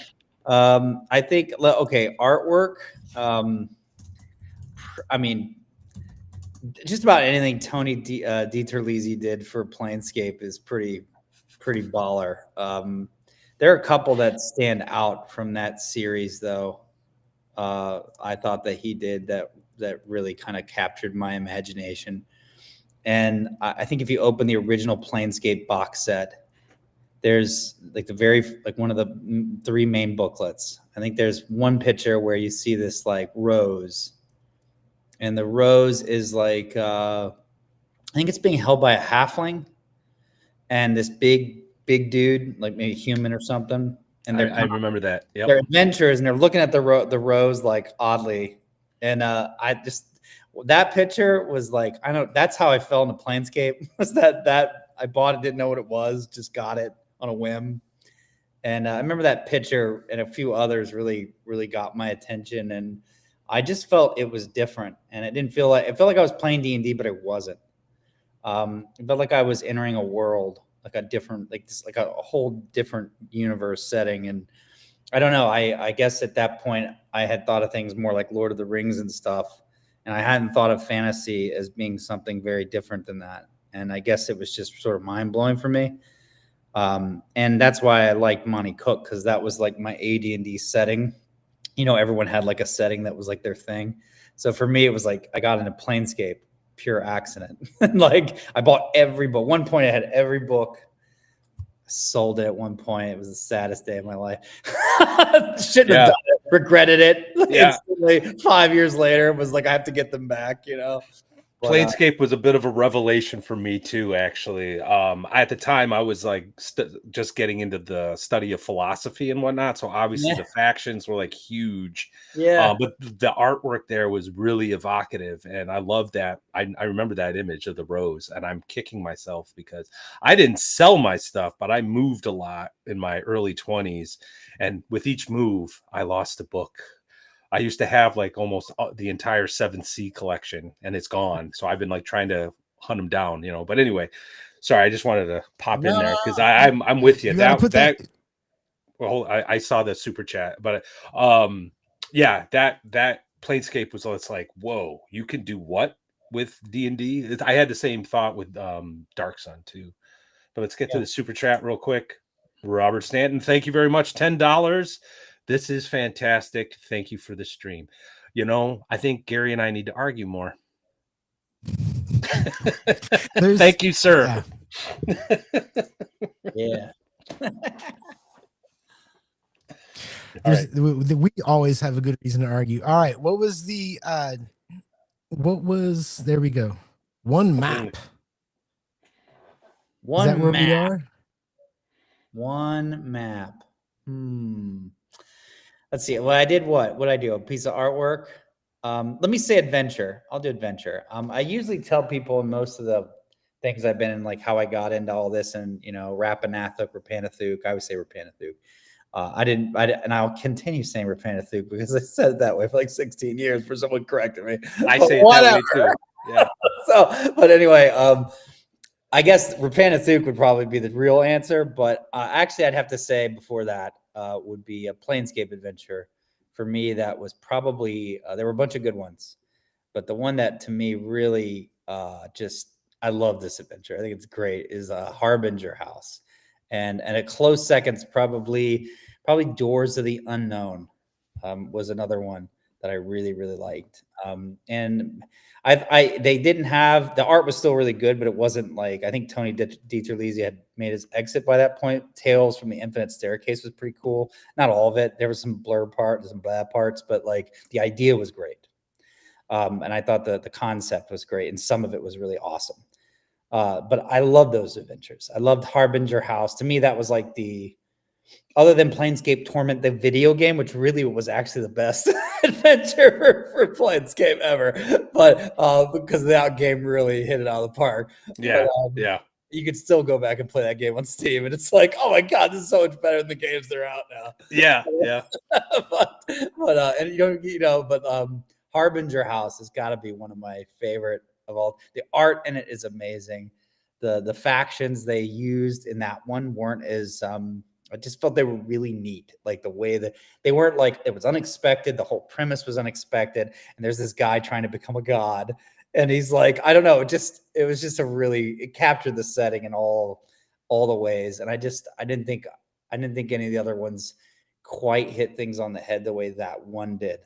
I think, artwork. I mean, just about anything Tony DiTerlizzi did for Planescape is pretty baller. There are a couple that stand out from that series, though. I thought that he did that really kind of captured my imagination. And I think if you open the original Planescape box set, there's one of the 3 main booklets. I think there's one picture where you see this like rose. And the rose is like, I think it's being held by a halfling and this big dude, like maybe human or something. And I remember that. Yep. They're adventurers and they're looking at the rose like oddly. And that picture was like, I know that's how I fell into Planescape. Was that I bought it, didn't know what it was, just got it on a whim. And I remember that picture and a few others really, really got my attention. And I just felt it was different, and it felt like I was playing D&D, but it wasn't. It felt like I was entering a world, like a whole different universe setting. And I don't know. I guess at that point I had thought of things more like Lord of the Rings and stuff, and I hadn't thought of fantasy as being something very different than that. And I guess it was just sort of mind blowing for me. And that's why I liked Monty Cook, because that was like my AD&D setting. Everyone had like a setting that was like their thing. So for me, it was like I got into Planescape, pure accident. Like I bought every book. One point I had every book. I sold it at one point. It was the saddest day of my life. Shouldn't have done it. Regretted it. Yeah. Instantly. 5 years later, it was like I have to get them back, Planescape was a bit of a revelation for me too, actually. At the time I was like just getting into the study of philosophy and whatnot, so obviously the factions were like huge. But the artwork there was really evocative, and I love that. I remember that image of the rose, and I'm kicking myself because I didn't sell my stuff, but I moved a lot in my early 20s, and with each move I lost a book. I used to have like almost the entire 7C collection, and it's gone. So I've been like trying to hunt them down, you know. But anyway, sorry, I just wanted to pop in there because I'm with you. Well, I saw the super chat, but yeah, that Planescape was, it's like, whoa, you can do what with D&D? I had the same thought with Dark Sun too. But let's get to the super chat real quick. Robert Stanton, thank you very much. $10. This is fantastic. Thank you for the stream. You know, I think Gary and I need to argue more. Thank you, sir. Yeah. We always have a good reason to argue. All right. There we go. One map. One Is that where map. we are? One map. Let's see. Well, I did what? What did I do? A piece of artwork. Let me say adventure. I'll do adventure. I usually tell people in most of the things I've been in, like how I got into all this, and you know, Rapanathuk, Rapanathuk. I would say Rapanathuk. And I'll continue saying Rapanathuk because I said it that way for like 16 years for someone correcting me. I say it that way too. Yeah. So, but anyway, I guess Rapanathuk would probably be the real answer, but actually I'd have to say before that would be a Planescape adventure. For me, that was probably, there were a bunch of good ones, but the one that to me really I love this adventure. I think it's great, is Harbinger House. And a close second's probably Doors of the Unknown was another one that I really, really liked. And they didn't have, the art was still really good, but it wasn't like, I think Tony DiTerlizzi had made his exit by that point. Tales from the Infinite Staircase was pretty cool. Not all of it. There was some blur parts, some bad parts, but like the idea was great. And I thought the concept was great, and some of it was really awesome. But I love those adventures. I loved Harbinger House. To me, that was like other than Planescape Torment, the video game, which really was actually the best adventure for Planescape ever. But because that game really hit it out of the park. Yeah, but, you could still go back and play that game on Steam, and it's like, oh my god, this is so much better than the games that are out now. Yeah. but Harbinger House has got to be one of my favorite of all. The art in it is amazing. The factions they used in that one weren't as I just felt they were really neat. Like the way that they weren't like, it was unexpected. The whole premise was unexpected. And there's this guy trying to become a god. And he's like, I don't know, it was just it captured the setting in all the ways. And I didn't think any of the other ones quite hit things on the head the way that one did.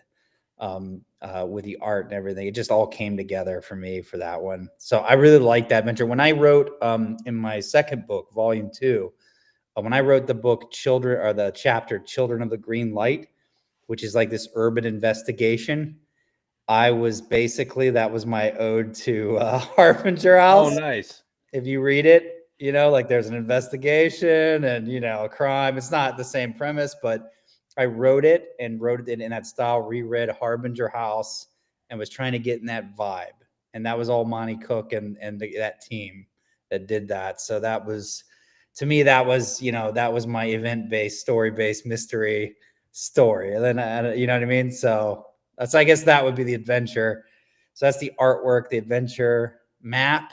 With the art and everything, it just all came together for me for that one. So I really liked that adventure. When I wrote in my second book, volume 2, when I wrote the book the chapter Children of the Green Light, which is like this urban investigation, I was basically, that was my ode to Harbinger House. Oh, nice. If you read it, you know, like there's an investigation and, you know, a crime. It's not the same premise, but I wrote it in that style, reread Harbinger House, and was trying to get in that vibe. And that was all Monty Cook and that team that did that. So that was, to me, that was my event-based, story-based mystery story. And then, you know what I mean? So I guess that would be the adventure. So that's the artwork, the adventure map.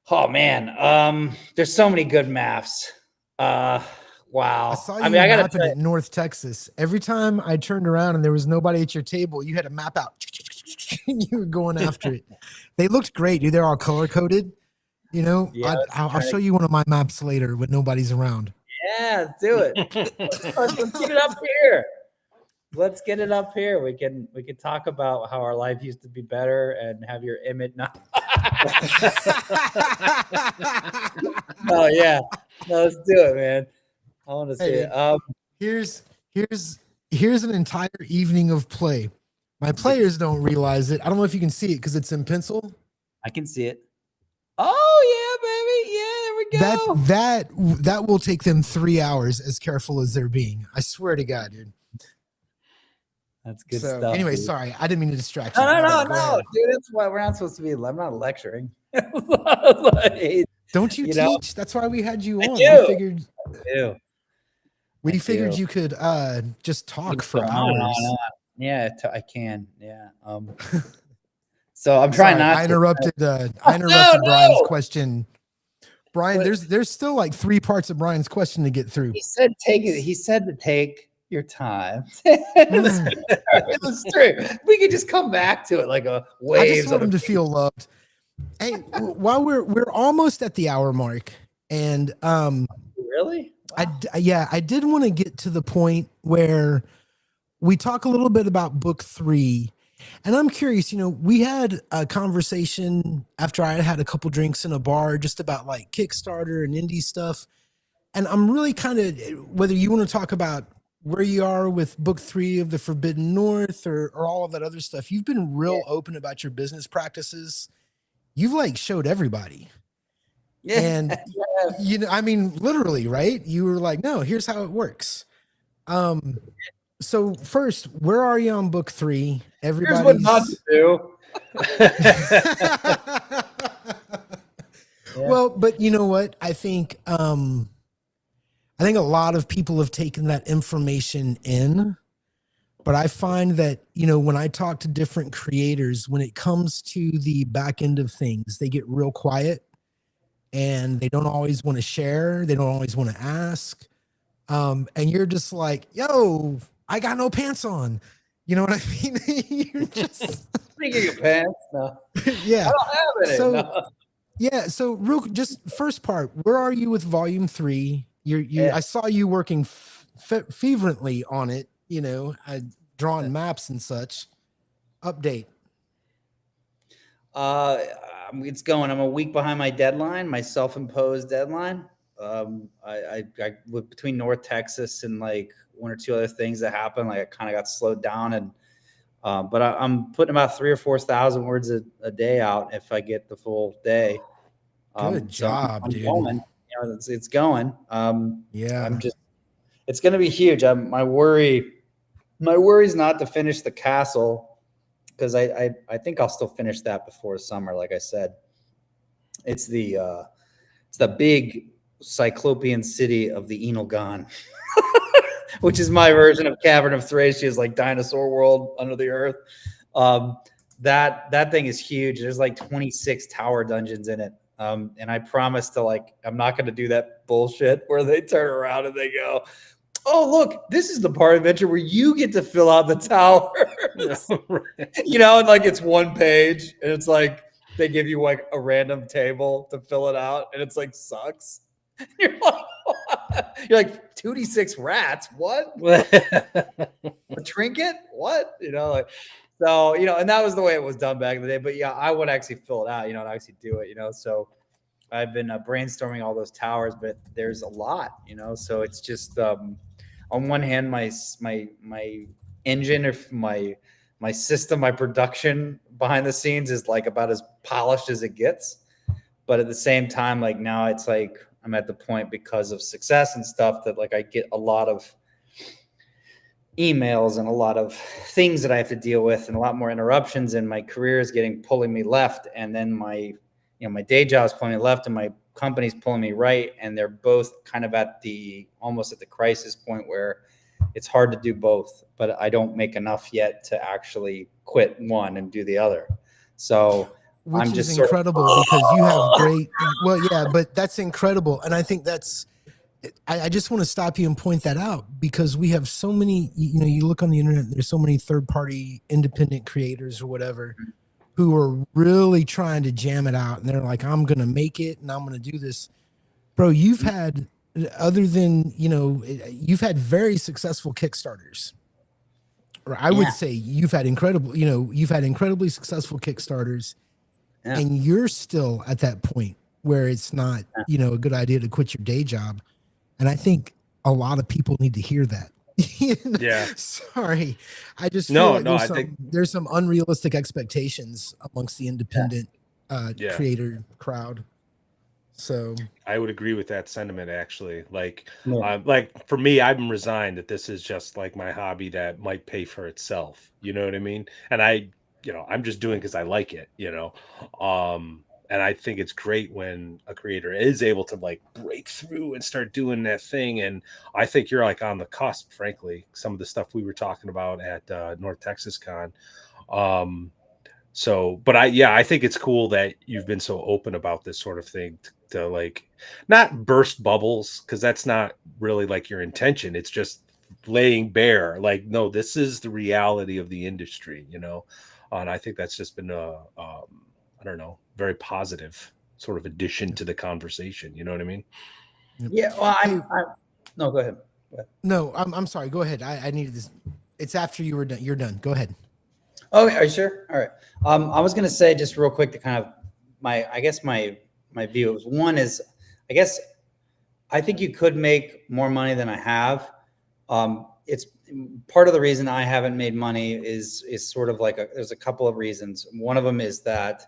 Oh man. There's so many good maps. Wow. I saw you mapping it in North Texas. Every time I turned around and there was nobody at your table, you had a map out. You were going after it. They looked great, dude. They're all color coded. You know, yeah, I'll show you one of my maps later when nobody's around. Yeah, let's do it. Let's get it up here. Let's get it up here. We can talk about how our life used to be better and have your image. Oh yeah. No, let's do it, man. I want to see it. Here's an entire evening of play. My players don't realize it. I don't know if you can see it because it's in pencil. I can see it. Oh yeah, baby. Yeah, there we go. That will take them 3 hours, as careful as they're being. I swear to God, dude. That's good stuff. Anyway, dude. Sorry, I didn't mean to distract you. No, dude. That's why we're not supposed to be. I'm not lecturing. Don't you teach? Know? That's why we had you on. We figured you could just talk for hours. Yeah, I can. Yeah. So I'm trying not. I interrupted. I interrupted Brian's question. Brian, there's still like 3 parts of Brian's question to get through. He said He said to take your time. It's true. We could just come back to it like a wave. I just want him to feel loved. Hey, while we're almost at the hour mark, and really, wow. I did want to get to the point where we talk a little bit about book 3. And I'm curious, we had a conversation after I had a couple drinks in a bar just about like Kickstarter and indie stuff. And I'm really kind of, whether you want to talk about where you are with book 3 of the Forbidden North or all of that other stuff, you've been real open about your business practices. You've like showed everybody. Yeah. And I mean, literally, right? You were like, no, here's how it works. So first, where are you on book 3? Everybody's here's what not to do. Well, but you know what? I think a lot of people have taken that information in, but I find that, when I talk to different creators, when it comes to the back end of things, they get real quiet and they don't always want to share. They don't always want to ask. And you're just like, yo, I got no pants on. You know what I mean? You're just speaking of pants. No. Yeah. I don't have any. So, no. Yeah. So just first part, where are you with volume 3? I saw you working fervently on it, drawing maps and such. Update. It's going. I'm a week behind my deadline, my self-imposed deadline. I between North Texas and like 1 or 2 other things that happened, like I kind of got slowed down, and but I'm putting about 3,000 or 4,000 words a day out if I get the full day. Good job, I'm dude. going. It's going. Yeah, it's going to be huge. My worry is not to finish the castle, because I think I'll still finish that before summer. Like I said, it's the big Cyclopean city of the Enelgon, which is my version of Cavern of Thracia's like dinosaur world under the earth. That thing is huge. There's like 26 tower dungeons in it. And I promise to I'm not going to do that bullshit where they turn around and they go, oh, look, this is the part of adventure where you get to fill out the tower. And like it's 1 page and it's like they give you like a random table to fill it out and it's like sucks. You're like 2d6 rats. What? A trinket? What? So, and that was the way it was done back in the day. But yeah, I would actually fill it out, and actually do it, So I've been brainstorming all those towers, but there's a lot, So it's just on one hand, my engine or my system, my production behind the scenes is like about as polished as it gets. But at the same time, like now it's like I'm at the point because of success and stuff that like I get a lot of emails and a lot of things that I have to deal with and a lot more interruptions, and my career is pulling me left, and then my day job is pulling me left and my company's pulling me right, and they're both kind of almost at the crisis point where it's hard to do both, but I don't make enough yet to actually quit one and do the other. So which is incredible because you have but that's incredible. And I think I just want to stop you and point that out, because we have so many, you look on the internet, there's so many third-party independent creators or whatever who are really trying to jam it out. And they're like, I'm going to make it and I'm going to do this. Bro, you've had, other than, you've had very successful Kickstarters. Or I would say you've had incredibly successful Kickstarters. Yeah. And you're still at that point where it's not, a good idea to quit your day job. And I think a lot of people need to hear that. Yeah. Sorry. I just feel there's some unrealistic expectations amongst the independent creator crowd. So I would agree with that sentiment, actually. Like for me, I'm resigned that this is just like my hobby that might pay for itself. You know what I mean? And I'm just doing because I like it, And I think it's great when a creator is able to like break through and start doing that thing. And I think you're like on the cusp, frankly, some of the stuff we were talking about at North Texas Con. So, but I think it's cool that you've been so open about this sort of thing to like not burst bubbles, because that's not really like your intention. It's just laying bare, like, no, this is the reality of the industry, And I think that's just been I don't know, very positive sort of addition to the conversation. You know what I mean? Yeah. Well, no, go ahead. No, I'm sorry. Go ahead. I needed this. It's after you were done. You're done. Go ahead. Oh, are you sure? All right. I was going to say just real quick to kind of my view was, one is, I think you could make more money than I have. It's part of the reason I haven't made money is sort of like there's a couple of reasons. One of them is that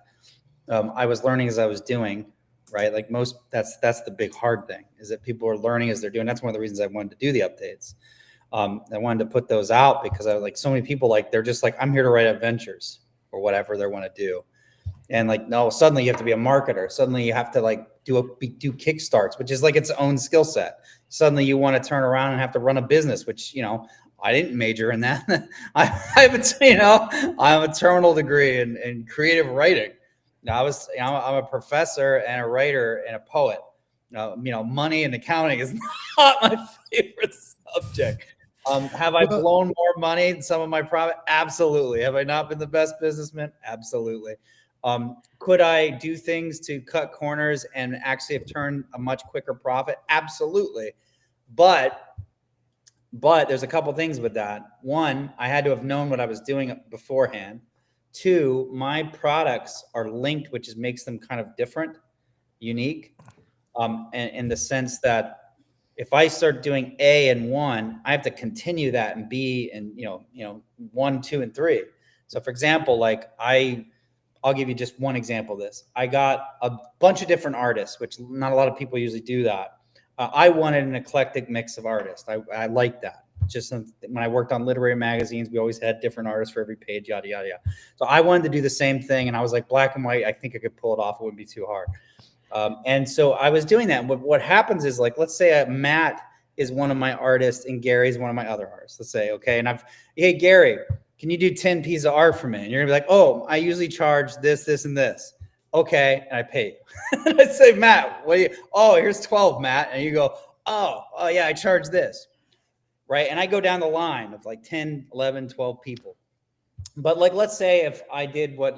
I was learning as I was doing, right? Like that's the big hard thing, is that people are learning as they're doing. That's one of the reasons I wanted to do the updates. I wanted to put those out because I was like, so many people, like, they're just like, I'm here to write adventures or whatever they want to do. And like, no, suddenly you have to be a marketer. Suddenly you have to like do Kickstarts, which is like its own skill set. Suddenly you want to turn around and have to run a business, which, I didn't major in that. I have a terminal degree in creative writing. Now I'm a professor and a writer and a poet. Money and accounting is not my favorite subject. Have I blown more money than some of my profit? Absolutely. Have I not been the best businessman? Absolutely. Could I do things to cut corners and actually have turned a much quicker profit? Absolutely. But there's a couple things with that. One, I had to have known what I was doing beforehand. Two, my products are linked, which makes them kind of different, unique, and in the sense that if I start doing A and 1, I have to continue that in B and 1, 2, and 3. So, for example, like I'll give you just one example of this. I got a bunch of different artists, which not a lot of people usually do that. I wanted an eclectic mix of artists. I like that. Just when I worked on literary magazines, we always had different artists for every page, yada, yada, yada. So I wanted to do the same thing. And I was like, black and white, I think I could pull it off. It wouldn't be too hard. And so I was doing that. But what happens is, like, let's say Matt is one of my artists and Gary's one of my other artists. Let's say, okay. And hey, Gary, can you do 10 pieces of art for me? And you're gonna be like, oh, I usually charge this, this, and this. Okay. And I pay you. And I say, Matt, here's 12, Matt. And you go, oh yeah, I charge this. Right. And I go down the line of like 10, 11, 12 people. But like, let's say if I did what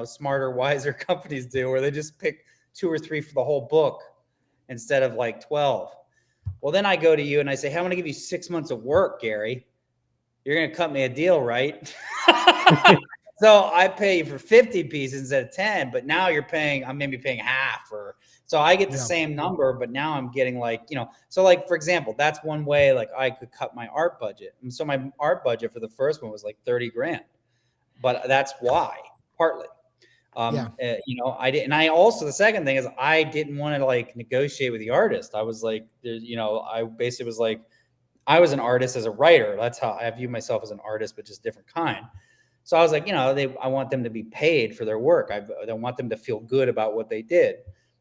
smarter, wiser companies do, where they just pick 2 or 3 for the whole book instead of like 12. Well, then I go to you and I say, hey, I'm going to give you 6 months of work, Gary. You're going to cut me a deal, right? So I pay you for 50 pieces instead of 10, but now I'm maybe paying half, so I get the same number, but now I'm getting so like, for example, that's one way like I could cut my art budget. And so my art budget for the first one was like $30,000, but that's why, partly. I didn't. And I also, the second thing is I didn't want to like negotiate with the artist. I was like, I basically was like, I was an artist as a writer. That's how I view myself, as an artist, but just different kind. So I was like, I want them to be paid for their work. I want them to feel good about what they did.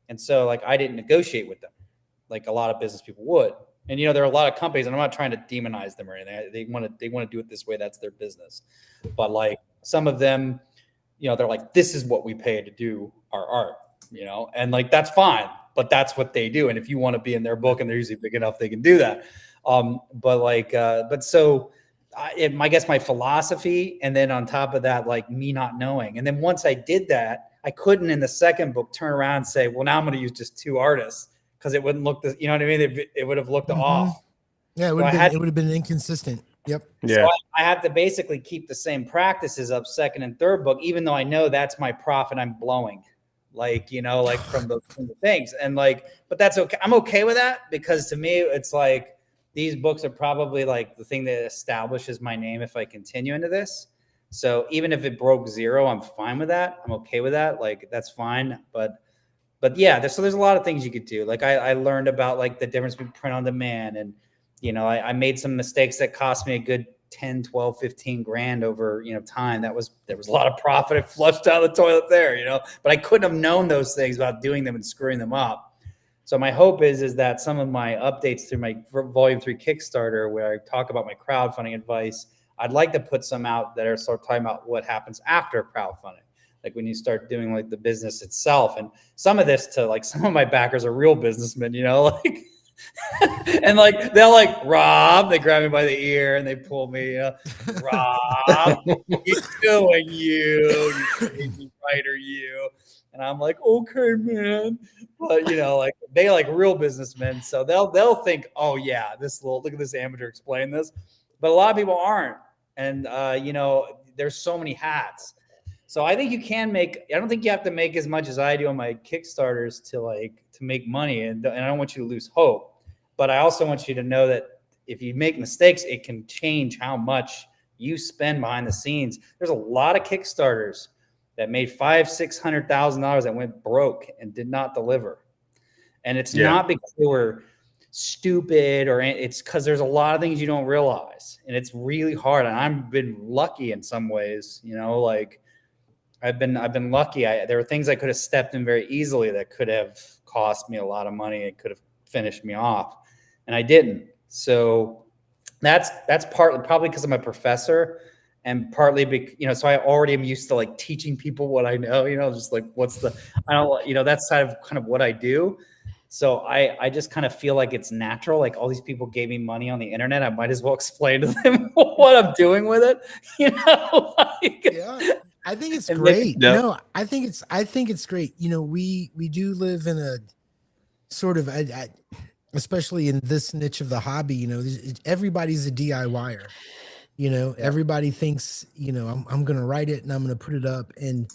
And so like, I didn't negotiate with them like a lot of business people would. And, there are a lot of companies, and I'm not trying to demonize them or anything. They want to do it this way. That's their business. But like some of them, they're like, this is what we pay to do our art, and like, that's fine, but that's what they do. And if you want to be in their book, and they're usually big enough, they can do that. I guess my philosophy, and then on top of that, like me not knowing. And then once I did that, I couldn't in the second book turn around and say, well, now I'm going to use just 2 artists, because it wouldn't look you know what I mean? It would have looked off. Yeah, it would have been inconsistent. Yep. Yeah. So I have to basically keep the same practices up second and third book, even though I know that's my profit I'm blowing, like from the things. And like, but that's okay. I'm okay with that, because to me, it's like, these books are probably like the thing that establishes my name if I continue into this. So even if it broke 0, I'm fine with that. I'm okay with that. Like, that's fine. But yeah, there's a lot of things you could do. Like I learned about like the difference between print on demand, and I made some mistakes that cost me a good 10, 12, 15 grand over, time. There was a lot of profit. It flushed down the toilet there, but I couldn't have known those things without doing them and screwing them up. So my hope is that some of my updates through my Volume 3 Kickstarter, where I talk about my crowdfunding advice, I'd like to put some out that are sort of talking about what happens after crowdfunding. Like when you start doing like the business itself, and some of this to like some of my backers are real businessmen, like, and like they'll like Rob, they grab me by the ear and they pull me, Rob, what you doing, you crazy writer, you? And I'm like, okay, man, but like they like real businessmen, so they'll think, oh yeah, look at this amateur explain this, but a lot of people aren't, and there's so many hats. So I think I don't think you have to make as much as I do on my Kickstarters to make money. And I don't want you to lose hope, but I also want you to know that if you make mistakes, it can change how much you spend behind the scenes. There's a lot of Kickstarters that made $500,000-$600,000 that went broke and did not deliver. And it's not because they were stupid, or it's because there's a lot of things you don't realize, and it's really hard. And I've been lucky in some ways, I've been lucky. There were things I could have stepped in very easily that could have cost me a lot of money. It could have finished me off, and I didn't. So that's partly probably because I'm a professor, and partly so I already am used to like teaching people what I know. Just like that's kind of what I do. So I just kind of feel like it's natural. Like all these people gave me money on the internet, I might as well explain to them what I'm doing with it. Yeah. I think it's great. No, I think it's great. We do live in a sort of, especially in this niche of the hobby, everybody's a DIYer. Everybody thinks, I'm going to write it and I'm going to put it up. And,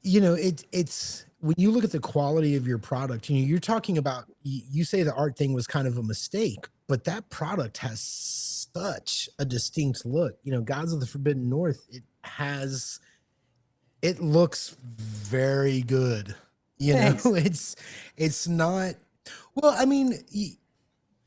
it's when you look at the quality of your product, you're talking about, you say the art thing was kind of a mistake, but that product has such a distinct look. Gods of the Forbidden North, it looks very good. Thanks. It's not, well, I mean,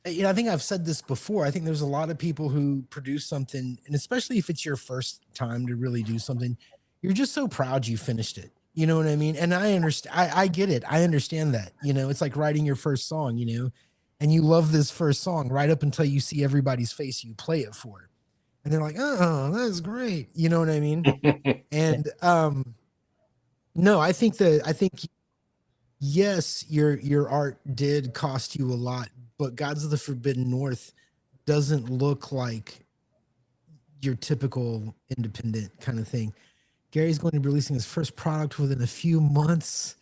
I think I've said this before. I think there's a lot of people who produce something, and especially if it's your first time to really do something, you're just so proud you finished it. You know what I mean? And I understand, I get it. I understand that, it's like writing your first song, and you love this first song right up until you see everybody's face you play it for. And they're like, oh, that's great. You know what I mean? And no, I think yes, your art did cost you a lot, but Gods of the Forbidden North doesn't look like your typical independent kind of thing. Gary's going to be releasing his first product within a few months.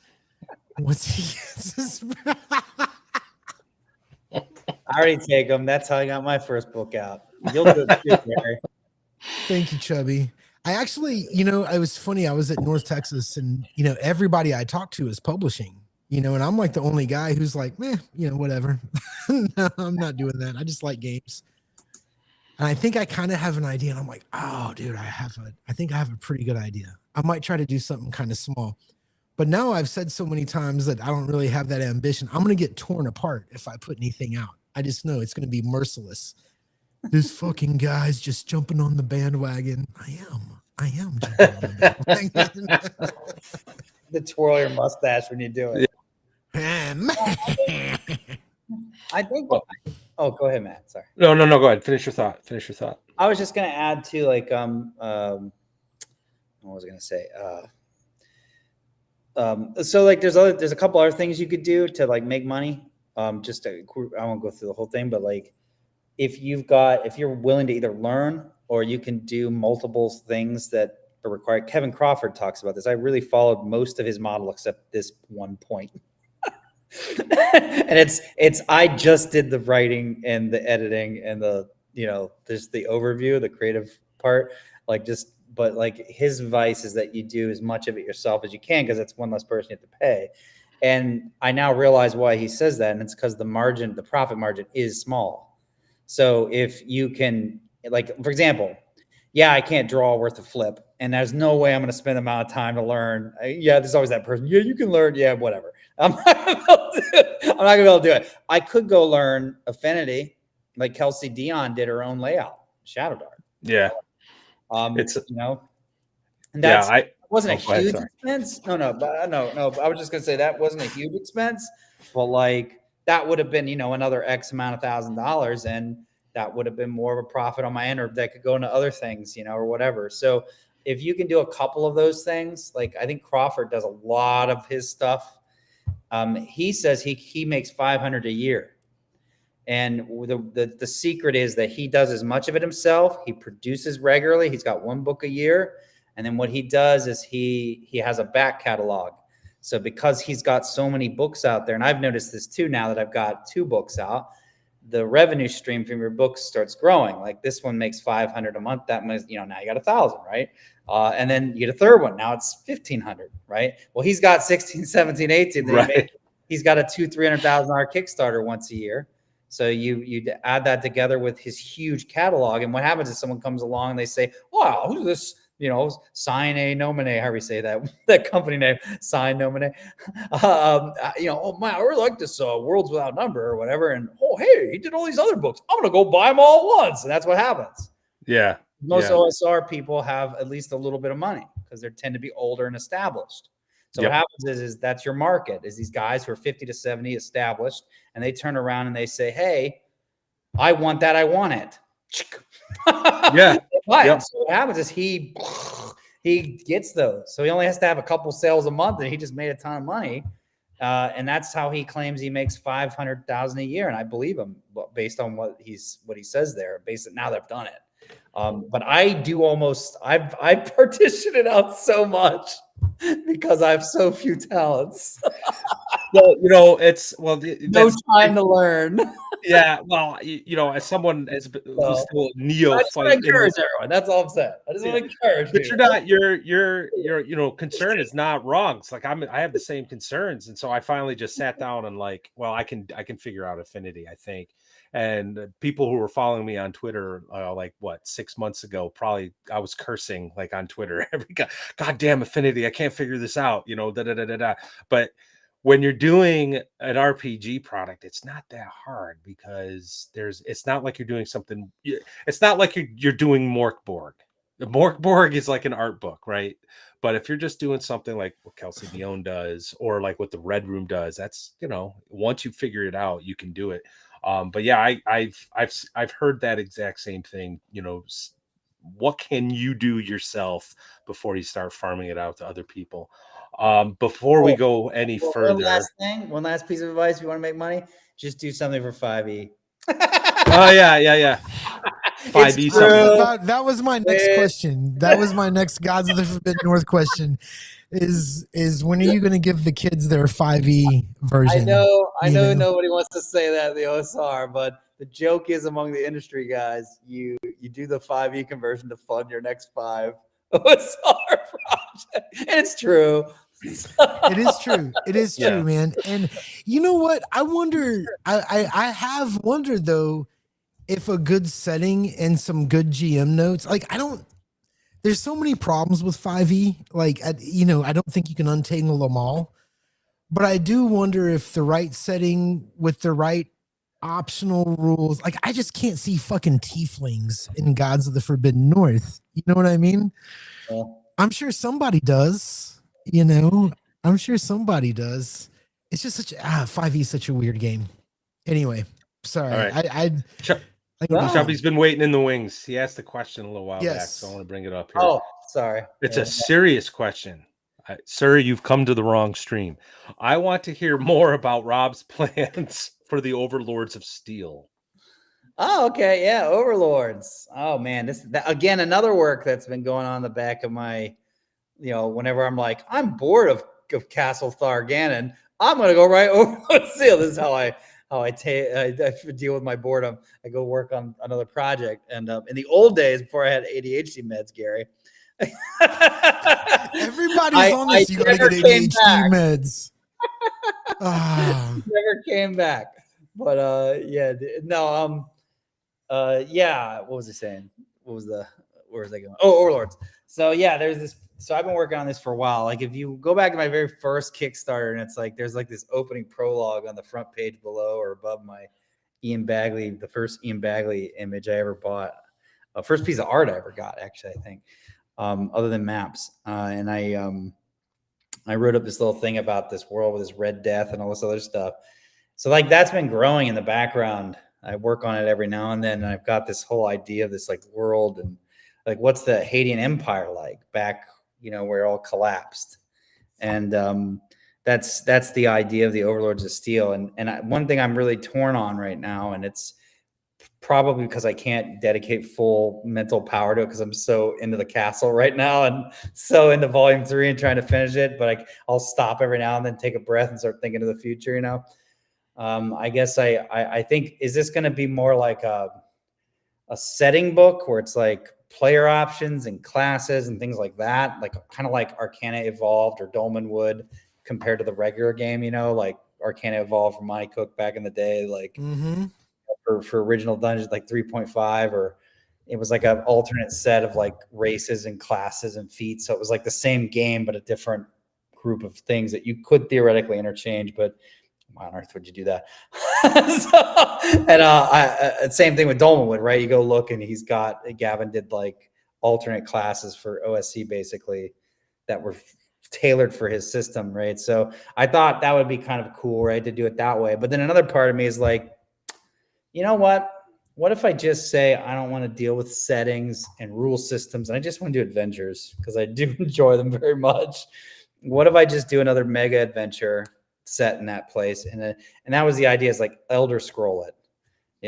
What's he? I already take them. That's how I got my first book out. You'll do it too, Gary. Thank you, Chubby. I actually, it was funny. I was at North Texas, and everybody I talked to is publishing. And I'm like the only guy who's like, whatever. No, I'm not doing that. I just like games. And I think I kind of have an idea, and I'm like, oh, dude, I think I have a pretty good idea. I might try to do something kind of small. But now I've said so many times that I don't really have that ambition. I'm going to get torn apart if I put anything out. I just know it's going to be merciless. This fucking guy's just jumping on the bandwagon. I am jumping on the bandwagon. The twirl your mustache when you do it. I think. Oh, go ahead, Matt. Sorry. No. Go ahead. Finish your thought. I was just gonna add to what was I gonna say? So like, there's a couple other things you could do to like make money. I won't go through the whole thing, but like, if you're willing to either learn or you can do multiple things that are required. Kevin Crawford talks about this. I really followed most of his model except this one point. And I just did the writing and the editing and there's the overview, the creative part, but like his advice is that you do as much of it yourself as you can, because that's one less person you have to pay. And I now realize why he says that. And it's because the profit margin is small. So if you can, like, for example, I can't draw worth a flip, and there's no way I'm going to spend the amount of time to learn. There's always that person. Yeah, you can learn. Yeah, whatever. I'm not going to be able to do it. I could go learn Affinity, like Kelsey Dion did her own layout. Shadow Dart. Yeah. It's and that's wasn't a huge expense. No, I was just gonna say that wasn't a huge expense, but like that would have been, another X amount of $1,000, and that would have been more of a profit on my end, or that could go into other things, or whatever. So if you can do a couple of those things, like I think Crawford does a lot of his stuff. He says he makes 500 a year. And the secret is that he does as much of it himself. He produces regularly. He's got one book a year. And then what he does is he has a back catalog. So because he's got so many books out there, and I've noticed this too now that I've got 2 books out, the revenue stream from your books starts growing. Like this one makes 500 a month. That means, now you got 1,000, right? And then you get a third one. Now it's 1,500, right? Well, he's got 16, 17, 18. Right. He's got a $200,000-$300,000 Kickstarter once a year. So you add that together with his huge catalog, and what happens is someone comes along and they say, "Wow, who's this? Sine Nomine, however you say that company name, Sine Nomine. Oh man, I really like this Worlds Without Number or whatever. And hey, he did all these other books. I'm gonna go buy them all at once." And that's what happens. Yeah. Most OSR people have at least a little bit of money because they tend to be older and established. So what happens is that's your market, is these guys who are 50 to 70 established, and they turn around and they say, "Hey, I want that. I want it." Yeah. So what happens is he gets those. So he only has to have a couple sales a month, and he just made a ton of money. And that's how he claims he makes 500,000 a year. And I believe him based on what he says there, now they've done it. But I do I've partitioned it out so much because I have so few talents. Well, no time to learn. Yeah, well, as someone who's still neophyte, I encourage everyone. That's all I'm saying. I just want to encourage. But your concern is not wrong. It's like I have the same concerns, and so I finally just sat down and I can figure out affinity, I think. And people who were following me on Twitter, 6 months ago, probably I was cursing on Twitter every goddamn affinity. I can't figure this out, But when you're doing an RPG product, it's not that hard because it's not like you're doing something. It's not like you're doing Morkborg. The Morkborg is like an art book, right? But if you're just doing something like what Kelsey Dion does, or like what the Red Room does, that's once you figure it out, you can do it. But yeah, I've heard that exact same thing. What can you do yourself before you start farming it out to other people? Before we go any further, one last piece of advice: if you want to make money, just do something for 5e. Oh yeah. 5e. That was my next question. That was my next Gods of the Forbidden North question. Is when are you going to give the kids their 5e version? I know nobody wants to say that in the OSR, but the joke is among the industry guys, you do the 5e conversion to fund your next 5 OSR project. And it's true. It is true. It is true, man. And you know what? I wonder, I have wondered though, if a good setting and some good GM notes, there's so many problems with 5e. I don't think you can untangle them all, but I do wonder if the right setting with the right optional rules, I just can't see fucking tieflings in Gods of the Forbidden North. You know what I mean? Yeah. I'm sure somebody does. I'm sure somebody does. It's just 5e is such a weird game. Anyway, sorry. Right. Chubby's been waiting in the wings. He asked a question a little while back, so I want to bring it up here. Oh, sorry. It's a serious question. Sir, you've come to the wrong stream. I want to hear more about Rob's plans for the Overlords of Steel. Oh, okay. Yeah, Overlords. Oh, man. Again, another work that's been going on in the back of my, whenever I'm bored of Castle Tharganon, I'm going to go write Overlords of Steel. This is how I deal with my boredom. I go work on another project. And in the old days, before I had ADHD meds, Gary, everybody's on this. You gotta get ADHD meds. Never came back. But what was I saying? Where was I going? Oh, Overlords. So yeah, there's this. So I've been working on this for a while. If you go back to my very first Kickstarter, and it's there's this opening prologue on the front page below or above my Ian Bagley, the first Ian Bagley image I ever bought. first piece of art I ever got, actually, I think, other than maps. And I wrote up this little thing about this world with this Red Death and all this other stuff. So like that's been growing in the background. I work on it every now and then. And I've got this whole idea of this like world and like what's the Haitian Empire like back, where it all collapsed. And that's the idea of the Overlords of Steel. And one thing I'm really torn on right now, and it's probably because I can't dedicate full mental power to it because I'm so into the castle right now and so into volume 3 and trying to finish it. But I'll stop every now and then, take a breath, and start thinking of the future. I guess I think, is this going to be more like a setting book where it's like player options and classes and things like that, like kind of like Arcana Evolved or Dolmenwood compared to the regular game, like Arcana Evolved from Monty Cook back in the day, like for original dungeons, like 3.5, or it was like an alternate set of like races and classes and feats. So it was like the same game, but a different group of things that you could theoretically interchange, but why on earth would you do that? Same thing with Dolmenwood, right? You go look and Gavin did like alternate classes for OSC basically that were tailored for his system, right? So I thought that would be kind of cool, right, to do it that way. But then another part of me is like, you know what? What if I just say I don't want to deal with settings and rule systems and I just want to do adventures because I do enjoy them very much? What if I just do another mega adventure set in that place? And that was the idea, is like Elder Scroll it.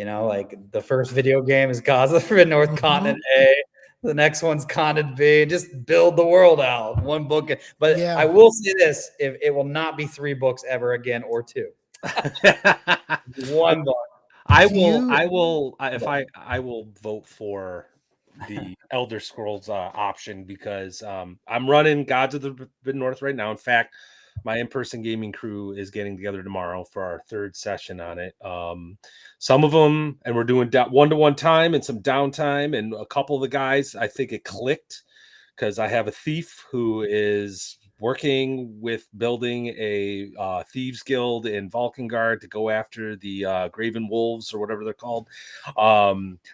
Like the first video game is Gods of the Forbidden North, Continent A. The next one's Continent B. Just build the world out. One book. But yeah. I will say this, if it will not be 3 books ever again, or 2. One book. I will vote for the Elder Scrolls option because I'm running Gods of the Forbidden North right now. In fact, my in-person gaming crew is getting together tomorrow for our 3rd session on it. Some of them, and we're doing one-to-one time and some downtime, and a couple of the guys, I think it clicked because I have a thief who is working with building a thieves guild in Valkengard to go after the Graven Wolves or whatever they're called.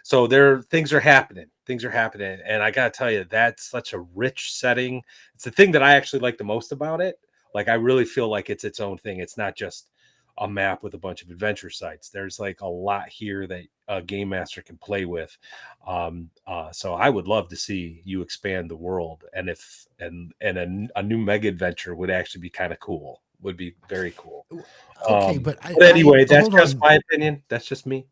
So things are happening. And I got to tell you, that's such a rich setting. It's the thing that I actually like the most about it. Like, I really feel like it's its own thing. It's not just a map with a bunch of adventure sites. There's like a lot here that a game master can play with. So I would love to see you expand the world, and a new mega adventure would actually be kind of cool. Would be very cool. Okay, but anyway, that's just my opinion. That's just me.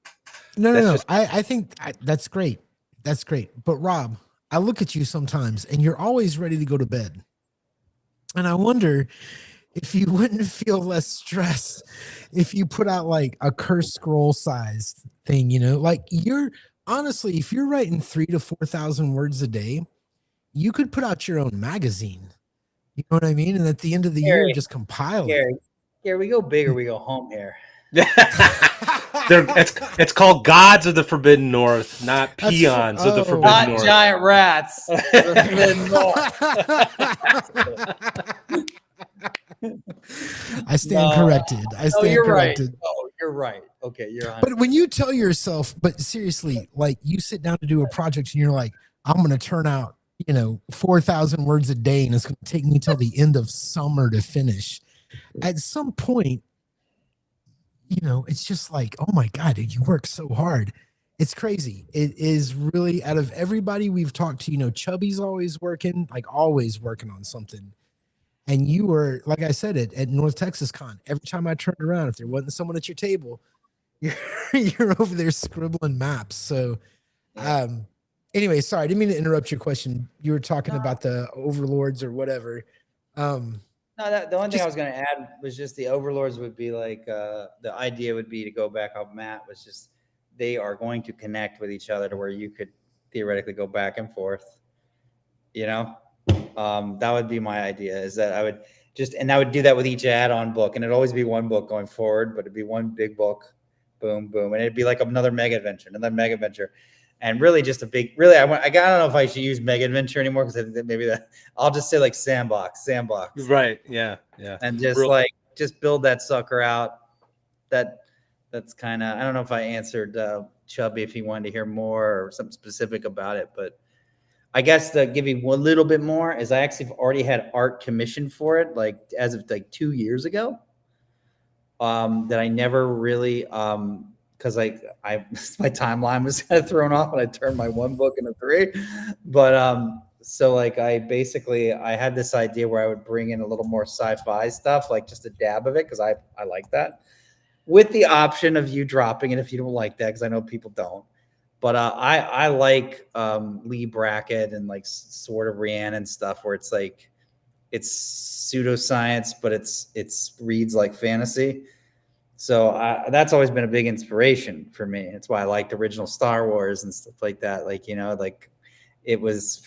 No. I think that's great. That's great. But Rob, I look at you sometimes, and you're always ready to go to bed. And I wonder if you wouldn't feel less stress if you put out like a curse scroll sized thing, like honestly, if you're writing 3,000 to 4,000 words a day, you could put out your own magazine. You know what I mean? And at the end of the year, just compile it. Here we go big or we go home here. It's called Gods of the Forbidden North, not Peons of the Forbidden North. Not giant rats. I stand corrected. You're corrected. Right. Oh, you're right. Okay, you're on. But when you tell yourself, but seriously, like you sit down to do a project and you're like, I'm going to turn out, 4,000 words a day, and it's going to take me till the end of summer to finish. At some point, it's just like, oh my God, you work so hard. It's crazy. It is really, out of everybody we've talked to, Chubby's always working on something. And you were, like I said, at North Texas Con, every time I turned around, if there wasn't someone at your table, you're over there scribbling maps. So anyway, sorry, I didn't mean to interrupt your question. You were talking about the overlords or whatever. No, the only thing I was going to add was just the overlords would be like, the idea would be to go back up Matt was just, they are going to connect with each other to where you could theoretically go back and forth, that would be my idea, is that I would I would do that with each add-on book, and it'd always be one book going forward, but it'd be one big book, boom, boom. And it'd be like another mega adventure. And really just a big, really, I don't know if I should use mega adventure anymore, because I think that maybe I'll just say like sandbox. Right. Yeah. And just just build that sucker out. That's kind of, I don't know if I answered Chubby if he wanted to hear more or something specific about it. But I guess to give you a little bit more is I actually already had art commissioned for it, like as of like 2 years ago. That I never really because I my timeline was kind of thrown off and I turned my one book into 3. But so like I had this idea where I would bring in a little more sci-fi stuff, like just a dab of it, because I like that. With the option of you dropping it if you don't like that, because I know people don't. But I like Lee Brackett and like sort of Rhiannon stuff where it's like it's pseudoscience, but it's reads like fantasy. So that's always been a big inspiration for me. That's why I liked original Star Wars and stuff like that. Like, like it was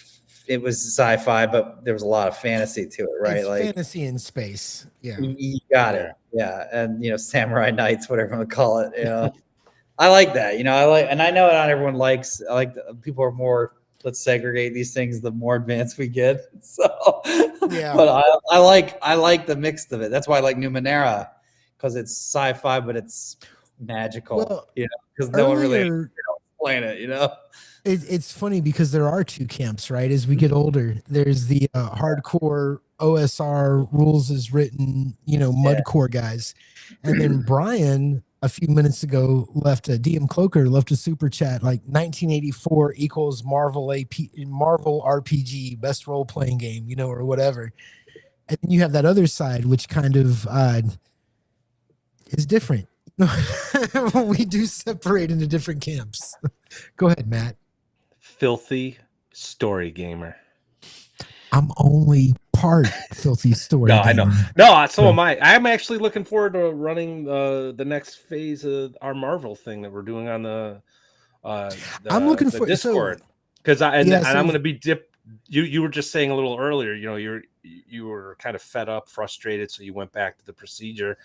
sci-fi, but there was a lot of fantasy to it, right? It's like fantasy in space. Yeah. You got it. Yeah. And, Samurai Knights, whatever you want to call it, I like that, and I know not everyone likes, people are more, let's segregate these things, the more advanced we get. So, yeah, but I like the mix of it. That's why I like Numenera, because it's sci-fi, but it's magical, well, because no one really explain it, It's funny because there are 2 camps, right? As we get older, there's the hardcore OSR rules is written, mudcore guys. And then Brian, a few minutes ago, left a DM Cloaker, left a super chat like 1984 equals Marvel RPG, best role playing game, or whatever. And then you have that other side, which kind of is different. We do separate into different camps. Go ahead, Matt. Filthy story gamer. I'm only part filthy story. No, gamer. I know. No, so am I. I'm actually looking forward to running the next phase of our Marvel thing that we're doing on the I'm looking for Discord, because I'm going to be dip. You were just saying a little earlier. You were kind of fed up, frustrated, so you went back to the procedure.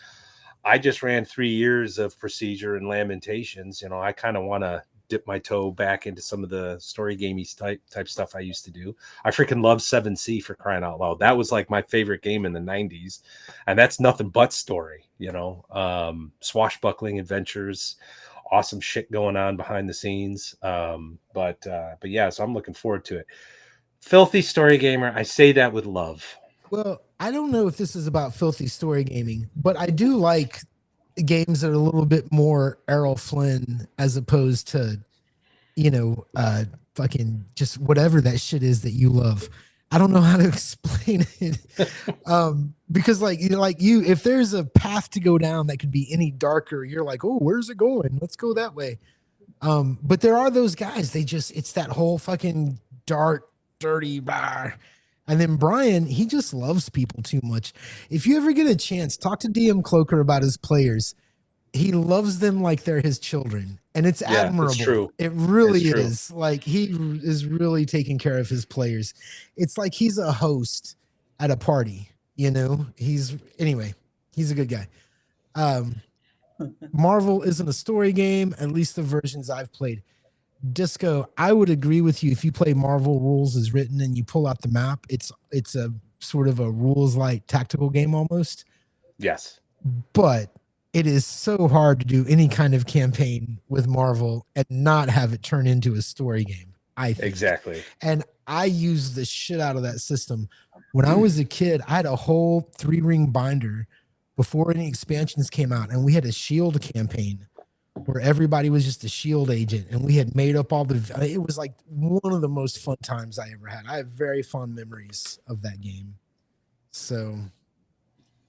I just ran 3 years of procedure and Lamentations. I kind of want to dip my toe back into some of the story gamey type stuff I used to do. I freaking love 7C, for crying out loud. That was like my favorite game in the 90s, and that's nothing but story, swashbuckling adventures, awesome shit going on behind the scenes. But yeah, so I'm looking forward to it. Filthy story gamer, I say that with love. Well, I don't know if this is about filthy story gaming, but I do like games that are a little bit more Errol Flynn as opposed to, fucking just whatever that shit is that you love. I don't know how to explain it. Because if there's a path to go down that could be any darker, you're like, oh, where's it going? Let's go that way. But there are those guys, it's that whole fucking dark, dirty bar. And then Brian, he just loves people too much. If you ever get a chance, talk to DM Cloaker about his players. He loves them like they're his children. And it's admirable. It's true. It really is. Like, he is really taking care of his players. It's like he's a host at a party, He's a good guy. Marvel isn't a story game, at least the versions I've played. Disco, I would agree with you. If you play Marvel Rules as Written and you pull out the map, it's a sort of a rules light tactical game almost. Yes. But it is so hard to do any kind of campaign with Marvel and not have it turn into a story game, I think. Exactly. And I used the shit out of that system. When I was a kid, I had a whole 3-ring binder before any expansions came out, and we had a shield campaign where everybody was just a shield agent, and we had made up it was like one of the most fun times I ever had. I have very fond memories of that game. So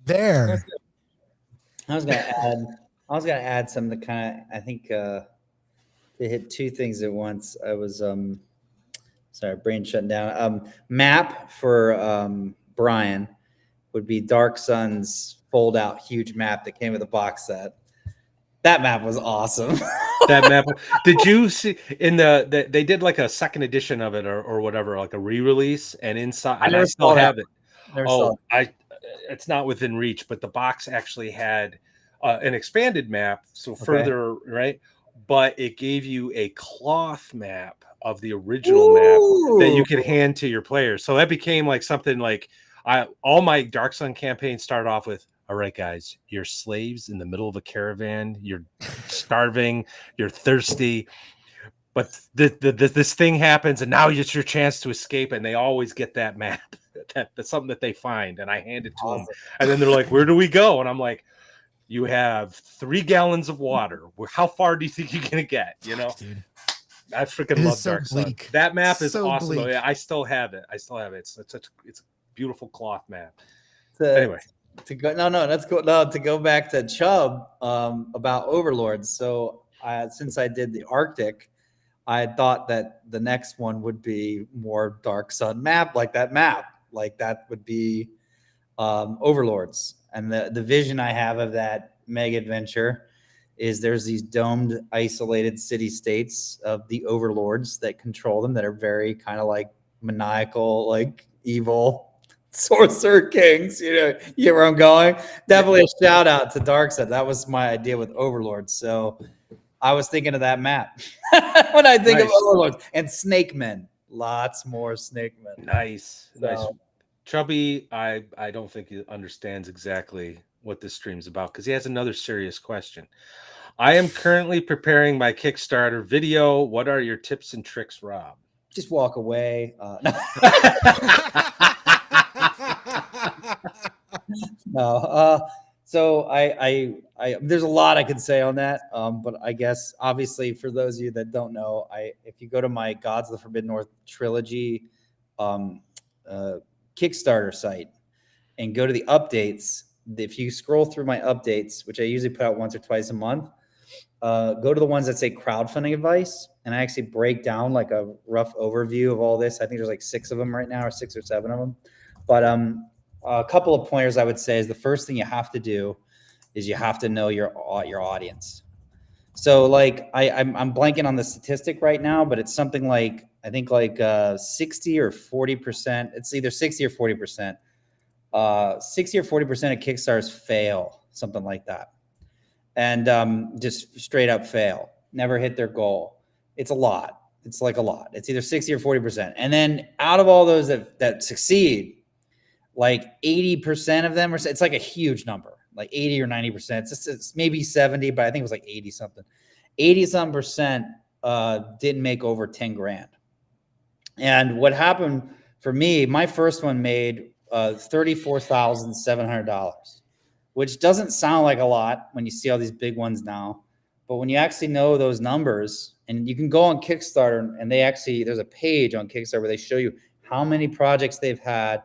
there. I was gonna add something to kind of, I think to hit 2 things at once. I was sorry, brain shutting down. Map for Brian would be Dark Sun's fold out huge map that came with a box set. That map was awesome. That map. Did you see in they did like a second edition of it or whatever, like a re-release, and inside I still have it. It's not within reach, but the box actually had an expanded map, so further right, but it gave you a cloth map of the original map that you could hand to your players. So that became like something like all my Dark Sun campaigns started off with all right, guys, you're slaves in the middle of a caravan. You're starving. You're thirsty. But this thing happens, and now it's your chance to escape. And they always get that map. That's something that they find, and I hand it to them. And then they're like, "Where do we go?" And I'm like, "You have 3 gallons of water. How far do you think you're gonna get?" You know, dude. I freaking love Dark Sun. That map is awesome. Though. Yeah, I still have it. It's a beautiful cloth map. Anyway. To go back to Chubb about Overlords. So since I did the Arctic, I had thought that the next one would be more Dark Sun map, like that would be Overlords. And the vision I have of that mega adventure is there's these domed, isolated city states of the Overlords that control them, that are very kind of like maniacal, like evil sorcerer kings. You get where I'm going? Definitely a shout out to Darkseid. That was my idea with Overlords. So I was thinking of that map when I think of Overlords. And Snake Men. Lots more Snake Men. Nice. Chubby, I don't think he understands exactly what this stream's about, because he has another serious question. I am currently preparing my Kickstarter video. What are your tips and tricks, Rob? Just walk away. No. So I there's a lot I could say on that. But I guess obviously for those of you that don't know, if you go to my Gods of the Forbidden North trilogy Kickstarter site and go to the updates, if you scroll through my updates, which I usually put out once or twice a month, go to the ones that say crowdfunding advice, and I actually break down like a rough overview of all this. I think there's like 6 of them right now, or 6 or 7 of them. But a couple of pointers I would say is the first thing you have to do is you have to know your audience. So like I'm blanking on the statistic right now, but it's something like, I think like 60 or 40%. It's either 60 or 40%. 60 or 40% of Kickstarters fail, something like that. And just straight up fail, never hit their goal. It's a lot. It's like a lot. It's either 60 or 40%. And then out of all those that succeed, like 80% of them are, it's like a huge number, like 80 or 90%. It's maybe 70, but I think it was like 80 something. 80 some percent didn't make over 10 grand. And what happened for me, my first one made $34,700, which doesn't sound like a lot when you see all these big ones now. But when you actually know those numbers, and you can go on Kickstarter, and there's a page on Kickstarter where they show you how many projects they've had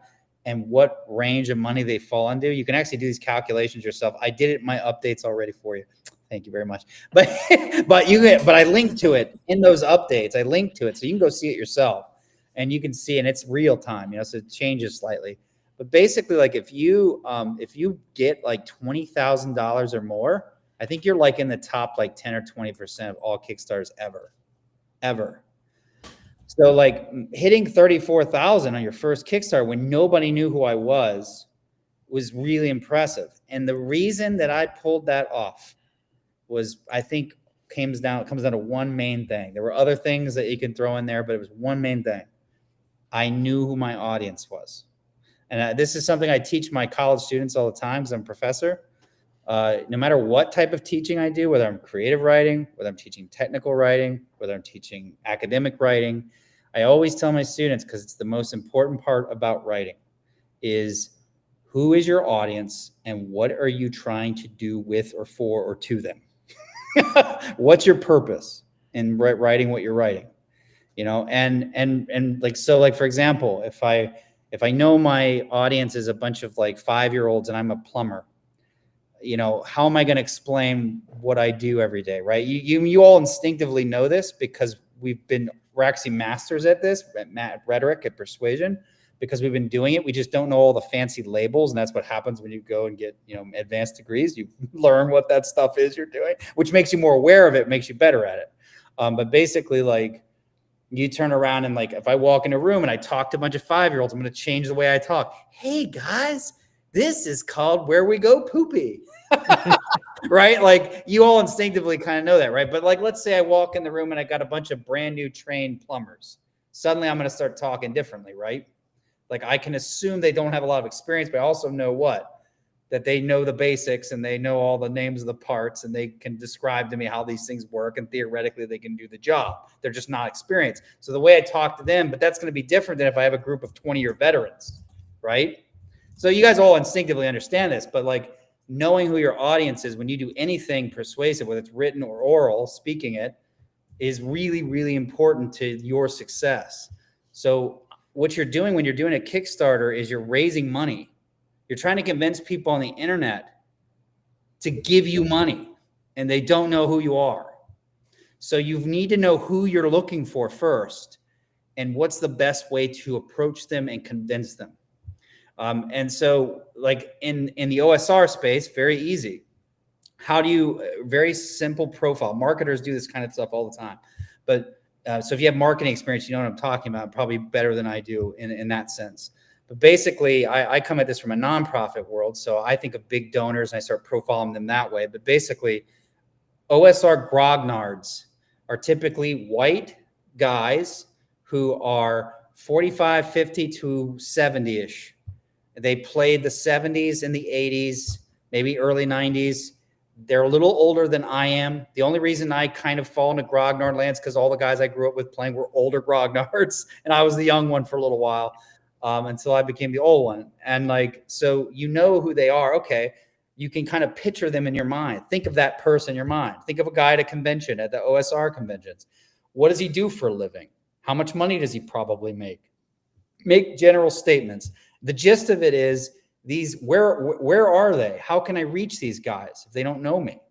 and what range of money they fall into. You can actually do these calculations yourself. I did it in my updates already for you. Thank you very much. But I linked to it in those updates. I linked to it so you can go see it yourself, and you can see, and it's real time, so it changes slightly. But basically, like if you get like $20,000 or more, I think you're like in the top like 10 or 20% of all Kickstarters ever. So like hitting 34,000 on your first Kickstarter when nobody knew who I was really impressive. And the reason that I pulled that off was, I think, comes down to one main thing. There were other things that you can throw in there, but it was one main thing. I knew who my audience was. And this is something I teach my college students all the time, because I'm a professor. No matter what type of teaching I do, whether I'm creative writing, whether I'm teaching technical writing, whether I'm teaching academic writing, I always tell my students, because it's the most important part about writing, is who is your audience and what are you trying to do with or for or to them? What's your purpose in writing what you're writing? And like, so like, for example, if I know my audience is a bunch of like 5-year-olds and I'm a plumber, how am I going to explain what I do every day, right? You all instinctively know this, because we're actually masters at this, at rhetoric, at persuasion, because we've been doing it. We just don't know all the fancy labels. And that's what happens when you go and get, advanced degrees. You learn what that stuff is you're doing, which makes you more aware of it, makes you better at it. But basically, like, you turn around and, like, if I walk in a room and I talk to a bunch of 5-year-olds, I'm going to change the way I talk. Hey guys, this is called Where We Go Poopy. Right? Like, you all instinctively kind of know that, right? But like, let's say I walk in the room and I got a bunch of brand new trained plumbers. Suddenly I'm going to start talking differently, right? Like, I can assume they don't have a lot of experience, but I also know what? that they know the basics and they know all the names of the parts and they can describe to me how these things work, and theoretically they can do the job. They're just not experienced. So the way I talk to them, but that's going to be different than if I have a group of 20-year veterans, right? So you guys all instinctively understand this, but like knowing who your audience is when you do anything persuasive, whether it's written or oral, speaking it, is really, really important to your success. So what you're doing when you're doing a Kickstarter is you're raising money. You're trying to convince people on the internet to give you money, and they don't know who you are. So you need to know who you're looking for first, and what's the best way to approach them and convince them. And so like in the OSR space, very easy. How do you, very simple profile. Marketers do this kind of stuff all the time. But so if you have marketing experience, you know what I'm talking about, probably better than I do in that sense. But basically, I come at this from a nonprofit world. So I think of big donors and I start profiling them that way. But basically, OSR grognards are typically white guys who are 45, 50 to 70-ish. They played the 70s and the 80s, maybe early 90s. They're a little older than I am. The only reason I kind of fall into grognard lands because all the guys I grew up with playing were older grognards, and I was the young one for a little while. Until I became the old one. And like, so you know who they are. Okay. You can kind of picture them in your mind. Think of that person in your mind. Think of a guy at a convention, at the OSR conventions. What does he do for a living? How much money does he probably make? Make general statements. The gist of it is where are they? How can I reach these guys if they don't know me?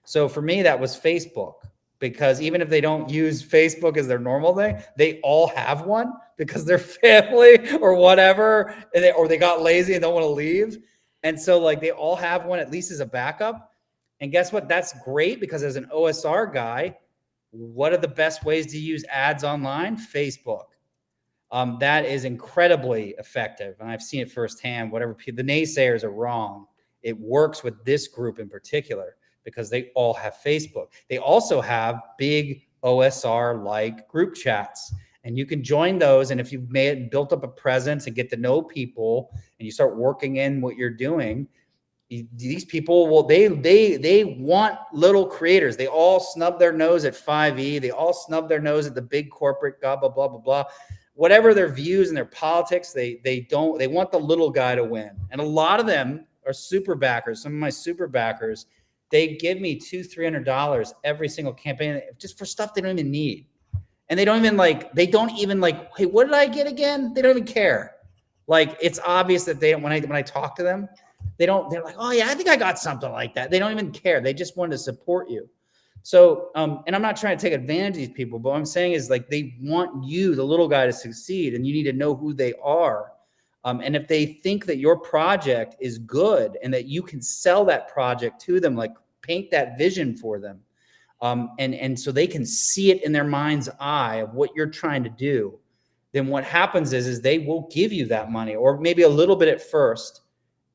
So for me, that was Facebook. Because even if they don't use Facebook as their normal thing, they all have one because they're family or whatever, or they got lazy and don't want to leave. And so like they all have one at least as a backup. And guess what? That's great because as an OSR guy, what are the best ways to use ads online? Facebook. That is incredibly effective. And I've seen it firsthand. Whatever the naysayers are wrong, it works with this group in particular, because they all have Facebook. They also have big OSR-like group chats, and you can join those. And if you've built up a presence and get to know people, and you start working in what you're doing, these people will they want little creators. They all snub their nose at 5e. They all snub their nose at the big corporate blah blah blah blah blah. Whatever their views and their politics, they want the little guy to win. And a lot of them are super backers. Some of my super backers, they give me $200-300 every single campaign just for stuff they don't even need. And they don't even like, hey, what did I get again? They don't even care. Like, it's obvious that they don't, when I talk to them, they're like, oh yeah, I think I got something like that. They don't even care. They just want to support you. So, and I'm not trying to take advantage of these people, but what I'm saying is like, they want you, the little guy, to succeed, and you need to know who they are. And if they think that your project is good and that you can sell that project to them, like paint that vision for them, and so they can see it in their mind's eye of what you're trying to do, then what happens is they will give you that money, or maybe a little bit at first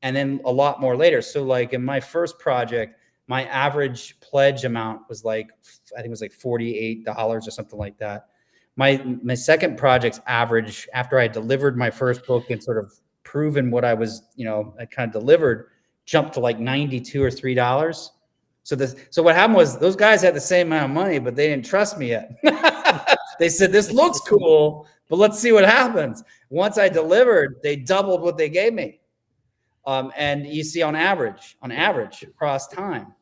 and then a lot more later. So like in my first project, my average pledge amount was like, I think it was like $48 or something like that. My second project's average, after I delivered my first book and sort of proven what I was, I kind of delivered, jumped to like $92 or $3. So what happened was those guys had the same amount of money, but they didn't trust me yet. They said, this looks cool, but let's see what happens. Once I delivered, they doubled what they gave me. And you see on average across time.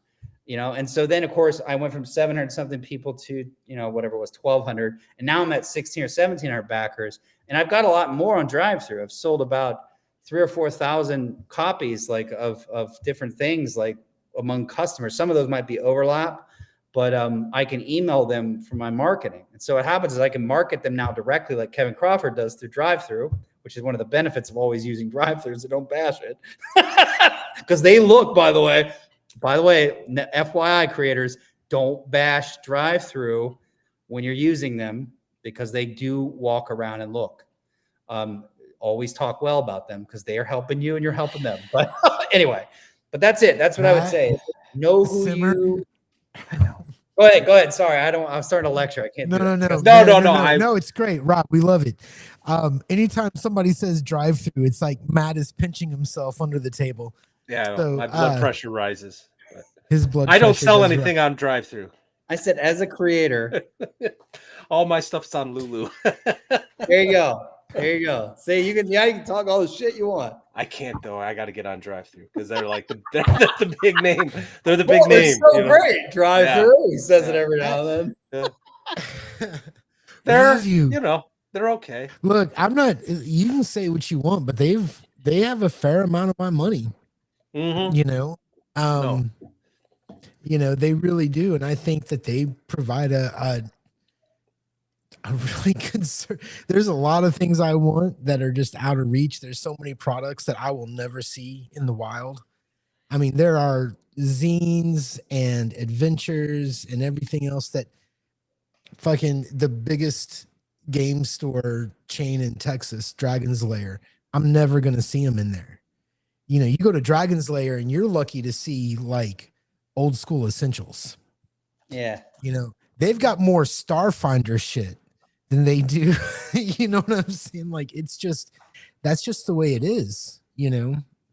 And so then of course I went from 700 something people to, whatever it was, 1,200. And now I'm at 1,600 or 1,700 backers. And I've got a lot more on drive-through. I've sold about 3,000 or 4,000 copies like of different things, like among customers. Some of those might be overlap, but I can email them for my marketing. And so what happens is I can market them now directly like Kevin Crawford does through drive-through, which is one of the benefits of always using drive-throughs. So don't bash it. Because they look, by the way, FYI creators, don't bash drive-through when you're using them, because they do walk around and look. Always talk well about them because they are helping you and you're helping them. But anyway, but that's it. That's what I would say. Know who you. Go ahead. Sorry, I'm starting to lecture. I can't. No, it's great, Rob. We love it. Anytime somebody says drive-through, it's like Matt is pinching himself under the table. Yeah, So, my blood pressure rises. His blood I don't pressure sell does anything on drive-through. I said, as a creator, All my stuff's on Lulu. there you go. There you go. See, you can talk all the shit you want. I can't though. I got to get on drive-through because they're like they're the big name. They're the big name. It's so great. Drive-through. He says it every now and then. They're they're okay. Look, I'm not. You can say what you want, but they have a fair amount of my money. Mm-hmm. They really do, and I think that they provide a really good there's a lot of things I want that are just out of reach. There's so many products that I will never see in the wild. I mean, there are zines and adventures and everything else that fucking the biggest game store chain in Texas, Dragon's Lair, I'm never going to see them in there. You go to Dragon's Lair and you're lucky to see like old school essentials. Yeah. They've got more Starfinder shit than they do. You know what I'm saying? Like, that's just the way it is,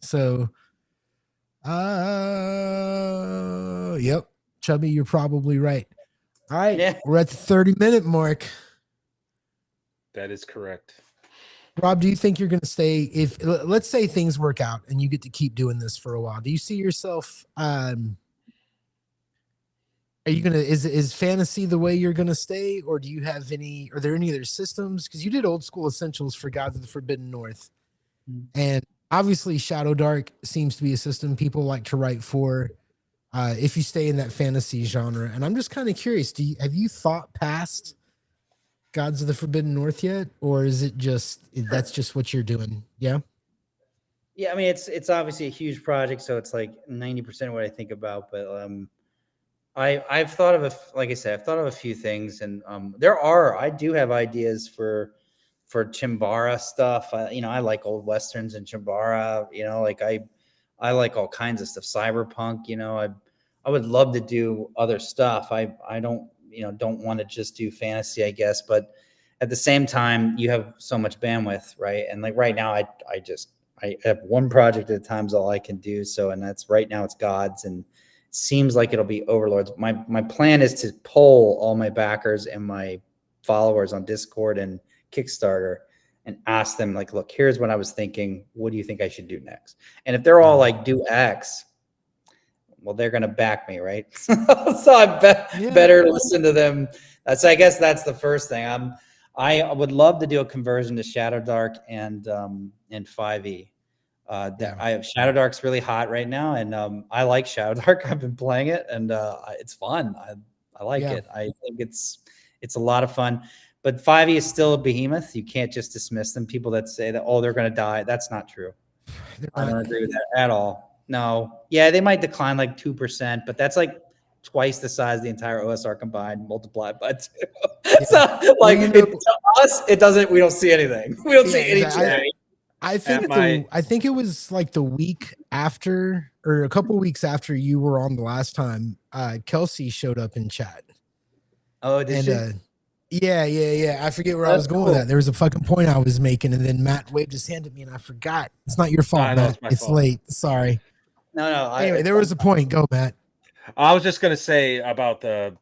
So, yep. Chubby, you're probably right. All right. Yeah. We're at the 30-minute mark. That is correct. Rob, do you think you're going to stay if let's say things work out and you get to keep doing this for a while? Do you see yourself, are you going to, is fantasy the way you're going to stay, or do you have are there any other systems? Because you did old school essentials for Gods of the Forbidden North. And obviously Shadow Dark seems to be a system people like to write for if you stay in that fantasy genre. And I'm just kind of curious, have you thought past Gods of the Forbidden North yet? Or is it that's just what you're doing? Yeah. Yeah. I mean, it's obviously a huge project, so it's like 90% of what I think about, but, I've thought of like I said, I've thought of a few things, and I do have ideas for Chimbara stuff. I like old westerns and Chimbara. Like I like all kinds of stuff. Cyberpunk. I would love to do other stuff. I don't want to just do fantasy, I guess, but at the same time, you have so much bandwidth, right? And like right now, I have one project at a time is all I can do. So, and that's right now it's Gods, and seems like it'll be Overlords. My plan is to poll all my backers and my followers on Discord and Kickstarter and ask them, like, look, here's what I was thinking. What do you think I should do next? And if they're all like, do X, well, they're going to back me, right? So I better listen to them. I guess that's the first thing. I would love to do a conversion to Shadow Dark and 5e. I have Shadow Dark's really hot right now, and I like Shadow Dark. I've been playing it, and it's fun. I like it. I think it's a lot of fun. But 5e is still a behemoth. You can't just dismiss them. People that say that, they're going to die. That's not true. I don't agree with that at all. No. Yeah, they might decline like 2%, but that's like twice the size of the entire OSR combined, multiplied by 2. Yeah. So, like, to us, it doesn't. We don't see anything. We don't see any change. I think it was like the week after, or a couple weeks after you were on the last time, Kelsey showed up in chat. Oh, did she? Yeah. I forget where I was going with that. There was a fucking point I was making, and then Matt waved his hand at me, and I forgot. It's not your fault, Matt. It's fault. Late. Sorry. No. Anyway, there was a point. Go, Matt. I was just gonna say about the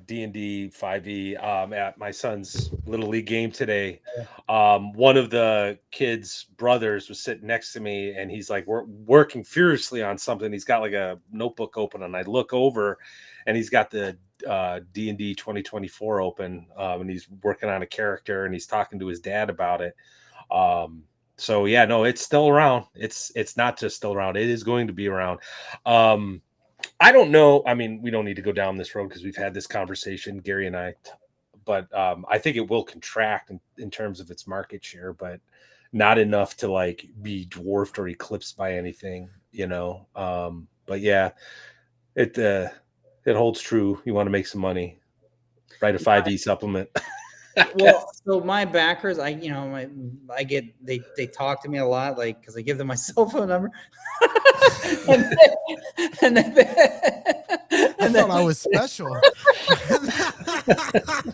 D&D 5e at my son's little league game today. One of the kids' brothers was sitting next to me, and he's like working furiously on something. He's got like a notebook open, and I look over, and he's got the D&D 2024 open, and he's working on a character, and he's talking to his dad about it. So yeah, no, it's still around. It's not just still around. It is going to be around. I don't know. I mean, we don't need to go down this road because we've had this conversation, Gary and I, but I think it will contract in terms of its market share, but not enough to like be dwarfed or eclipsed by anything, but yeah, it holds true. You want to make some money, write a 5e supplement. Well, so my backers, they talk to me a lot, like, because I give them my cell phone number. and I thought I was special.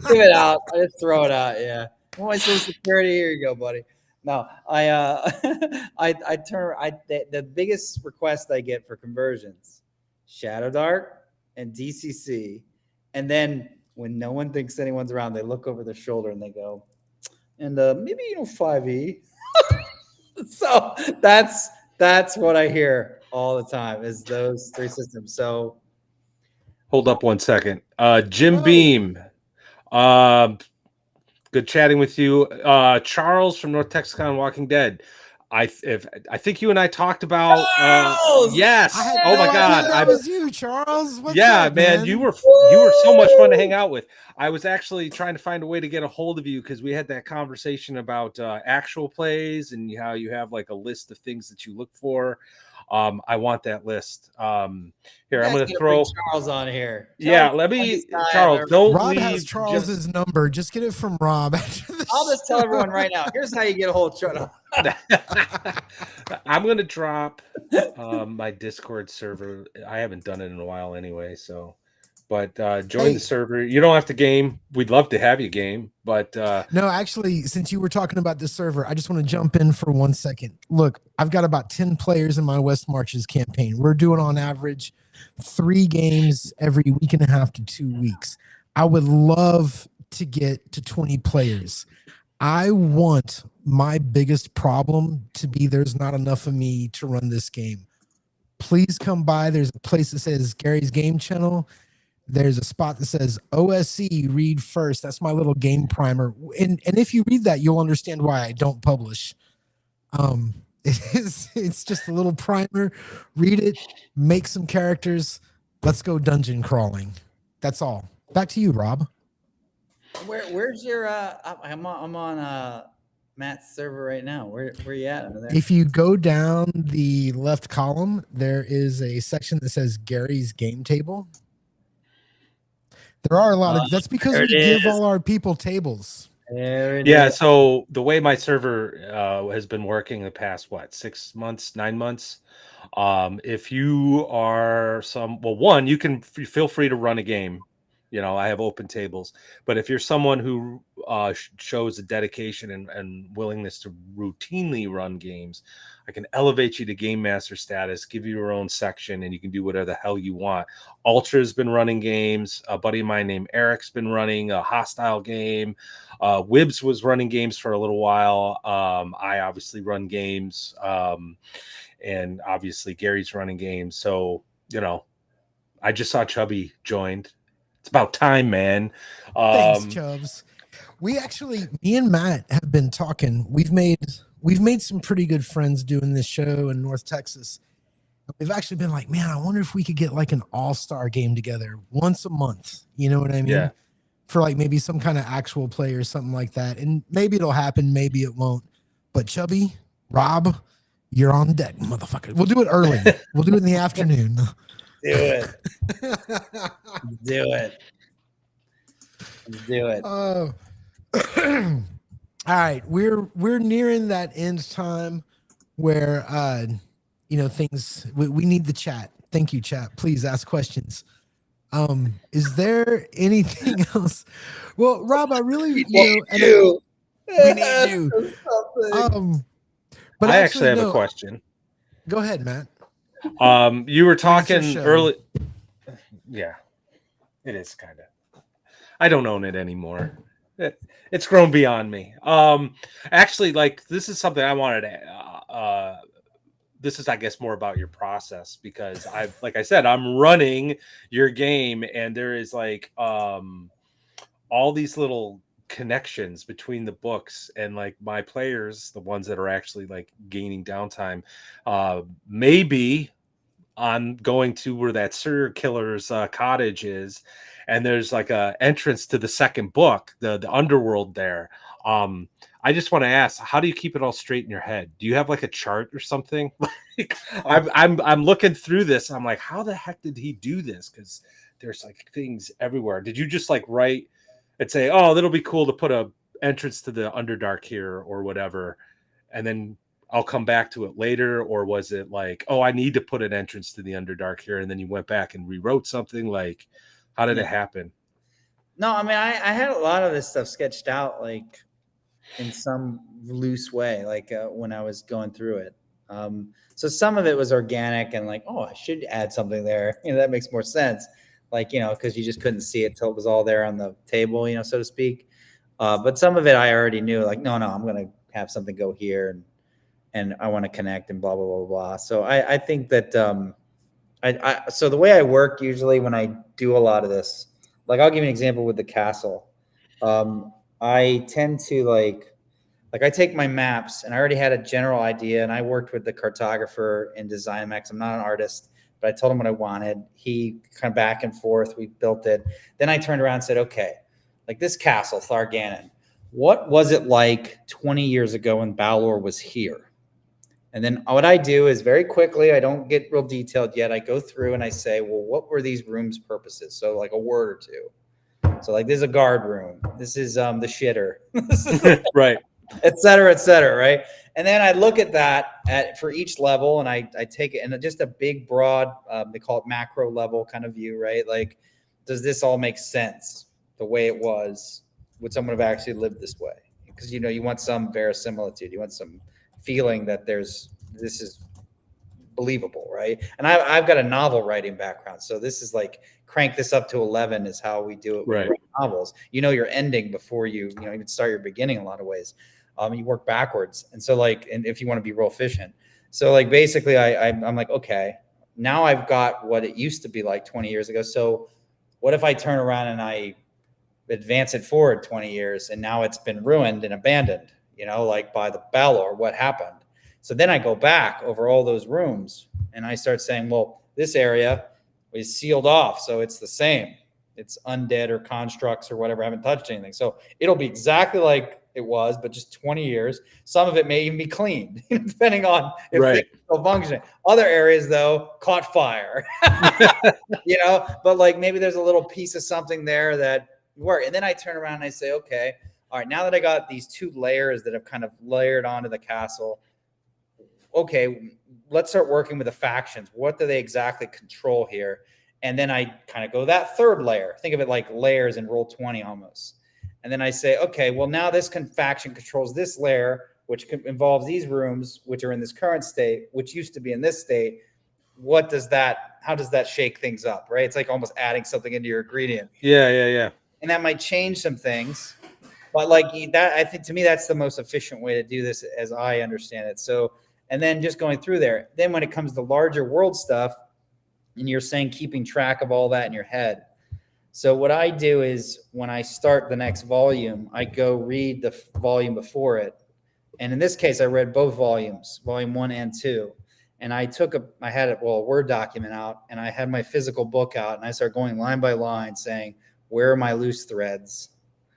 Give it out. I just throw it out. Yeah. Want my social security? Here you go, buddy. No, the biggest request I get for conversions, Shadow Dark and DCC, and then when no one thinks anyone's around, they look over their shoulder and they go, and maybe 5e. So that's what I hear all the time is those three systems. So hold up one second. Jim Beam. Good chatting with you. Charles from North Texas Walking Dead. I think you and I talked about yes. Oh my God, that was you, Charles. What's up, man, you were so much fun to hang out with. I was actually trying to find a way to get a hold of you because we had that conversation about actual plays and how you have like a list of things that you look for. I want that list. Here, I'm going to throw Charles on here. Let me, Charles, don't Rob leave. has Charles's number. Just get it from Rob. I'll just tell everyone right now. Here's how you get a hold of Charles. I'm going to drop my Discord server. I haven't done it in a while anyway, so. But join the server. You don't have to game. We'd love to have you game, but no, actually, since you were talking about this server, I just want to jump in for 1 second. Look, I've got about 10 players in my West Marches campaign. We're doing on average 3 games every week and a half to 2 weeks. I would love to get to 20 players. I want my biggest problem to be there's not enough of me to run this game. Please come by. There's a place that says Gary's Game Channel. There's a spot that says OSC read first. That's my little game primer. And if you read that, you'll understand why I don't publish. It's just a little primer. Read it, make some characters. Let's go dungeon crawling. That's all. Back to you, Rob. Where's your I'm on Matt's server right now. Where you at over there? If you go down the left column, there is a section that says Gary's Game Table. There are a lot of. That's because we give all our people tables. So the way my server has been working the past 6 months, 9 months. If you are one, you can feel free to run a game. I have open tables. But if you're someone who shows a dedication and willingness to routinely run games, I can elevate you to game master status, give you your own section, and you can do whatever the hell you want. Ultra's been running games. A buddy of mine named Eric's been running a hostile game. Wibbs was running games for a little while. I obviously run games. And obviously Gary's running games. So, I just saw Chubby joined. It's about time, man. Thanks, Chubbs. Me and Matt have been talking. We've made some pretty good friends doing this show in North Texas. We've actually been like, man, I wonder if we could get like an all-star game together once a month. You know what I mean? Yeah. For like maybe some kind of actual play or something like that. And maybe it'll happen, maybe it won't. But Chubby, Rob, you're on deck, motherfucker. We'll do it early. We'll do it in the afternoon. Do it. Do it. Do it. All right, we're nearing that end time where things we need the chat. Thank you, chat. Please ask questions. Is there anything else? Well, Rob, I really we need you. But I actually have a question. Go ahead, Matt. You were talking early. Yeah, it is kind of. I don't own it anymore. It's grown beyond me. Actually, this is something I wanted to. This is, I guess, more about your process because like I said, I'm running your game, and there is all these little connections between the books and my players, the ones that are actually gaining downtime. Maybe I'm going to where that serial killer's cottage is, and there's a entrance to the second book, the underworld there. I just want to ask, how do you keep it all straight in your head? Do you have a chart or something? I'm looking through this. I'm like, how the heck did he do this? Because there's things everywhere. Did you just write and say, oh, that'll be cool to put a entrance to the Underdark here or whatever, and then I'll come back to it later? Or was it oh, I need to put an entrance to the Underdark here, and then you went back and rewrote something? How did it happen? No, I mean, I had a lot of this stuff sketched out in some loose way, like when I was going through it. So some of it was organic and like, oh, I should add something there. That makes more sense. Like, because you just couldn't see it till it was all there on the table, so to speak. But some of it I already knew, like, no, I'm going to have something go here and I want to connect and blah, blah, blah, blah. So I think that, so the way I work usually when I do a lot of this, like I'll give you an example with the castle. I tend to like I take my maps and I already had a general idea and I worked with the cartographer in DesignMX. I'm not an artist, but I told him what I wanted. He kind of back and forth, we built it. Then I turned around and said, okay, like this castle, Tharganon, what was it like 20 years ago when Balor was here? And then what I do is very quickly, I don't get real detailed yet. I go through and I say, well, what were these rooms' purposes? So like a word or two. So like, this is a guard room. This is the shitter. Right. Et cetera, right? And then I look at that for each level and I take it and just a big, broad, they call it macro level kind of view, right? Like, does this all make sense the way it was? Would someone have actually lived this way? Because, you want some verisimilitude. You want some feeling that this is believable, right? And I've got a novel writing background. So this is like crank this up to 11 is how we do it with novels. Your ending before you even start your beginning in a lot of ways. You work backwards. And so and if you want to be real efficient. So like basically I'm like, okay, now I've got what it used to be like 20 years ago. So what if I turn around and I advance it forward 20 years and now it's been ruined and abandoned, like by the Balor, what happened? So then I go back over all those rooms and I start saying, well, this area is sealed off. So it's the same. It's undead or constructs or whatever. I haven't touched anything. So it'll be exactly like it was, but just 20 years. Some of it may even be cleaned, depending on if things are still functioning. Other areas, though, caught fire. But like maybe there's a little piece of something there that worked. And then I turn around and I say, okay, all right, now that I got these two layers that have kind of layered onto the castle, okay, let's start working with the factions. What do they exactly control here? And then I kind of go that third layer. Think of it like layers in Roll20 almost. And then I say, okay, well, now this faction controls this layer, which involves these rooms, which are in this current state, which used to be in this state. How does that shake things up, right? It's like almost adding something into your ingredient. Yeah. And that might change some things. But like that, I think to me, that's the most efficient way to do this as I understand it. So, and then just going through there. Then when it comes to larger world stuff, and you're saying keeping track of all that in your head. So what I do is when I start the next volume, I go read the volume before it. And in this case, I read both volumes, volume 1 and 2. And I had a Word document out and I had my physical book out and I started going line by line saying, where are my loose threads?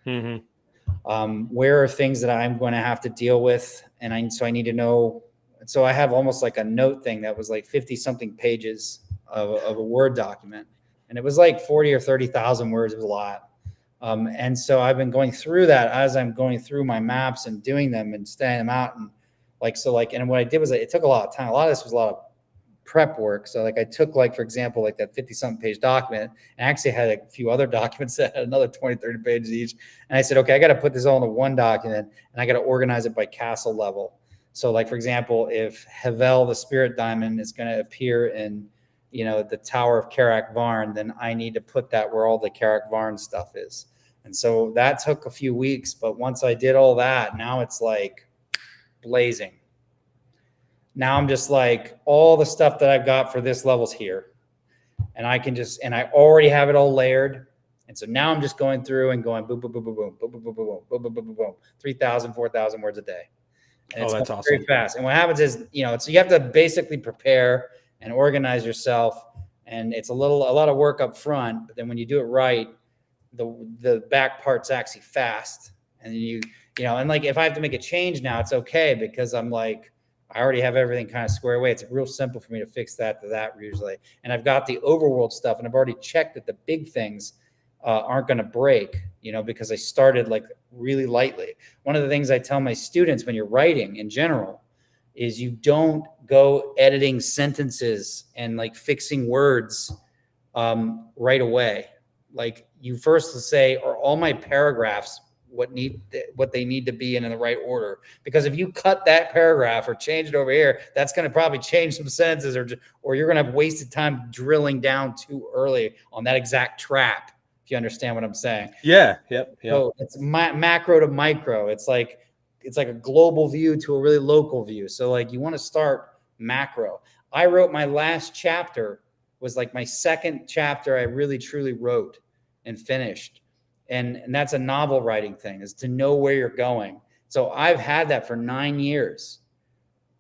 Mm-hmm. Where are things that I'm going to have to deal with? And so I need to know. So I have almost like a note thing that was like 50 something pages of a Word document. And it was like 40 or 30,000 words. It was a lot. And so I've been going through that as I'm going through my maps and doing them and staying them out. And and what I did was it took a lot of time. A lot of this was a lot of prep work. So like I took for example, like that 50 something page document and actually had a few other documents that had another 20, 30 pages each. And I said, okay, I got to put this all into one document and I got to organize it by castle level. So like, for example, if Havel, the spirit diamond is going to appear in, the Tower of Karak Varn, then I need to put that where all the Karak Varn stuff is. And so that took a few weeks, but once I did all that, now it's like blazing. Now I'm just like, all the stuff that I've got for this level's here. And I can and I already have it all layered. And so now I'm just going through and going boom, boom, boom, boom, boom, boom, boom, boom, boom, boom, boom, boom, boom, boom, 3,000, 4,000 words a day. And it's that's awesome. Very fast. And what happens is, so you have to basically prepare and organize yourself. And it's a lot of work up front, but then when you do it right, the back part's actually fast. And then and like, if I have to make a change now, it's okay because I'm like, I already have everything kind of squared away. It's real simple for me to fix that to that usually. And I've got the overworld stuff and I've already checked that the big things aren't going to break, because I started like really lightly. One of the things I tell my students when you're writing in general is you don't go editing sentences and like fixing words right away. Like you first say, are all my paragraphs what they need to be in the right order. Because if you cut that paragraph or change it over here, that's going to probably change some sentences, or you're going to have wasted time drilling down too early on that exact trap. If you understand what I'm saying. Yeah. Yep. So it's macro to micro. It's like a global view to a really local view. So like you want to start macro. I wrote my last chapter was like my second chapter I really truly wrote and finished. And that's a novel writing thing, is to know where you're going. So I've had that for 9 years.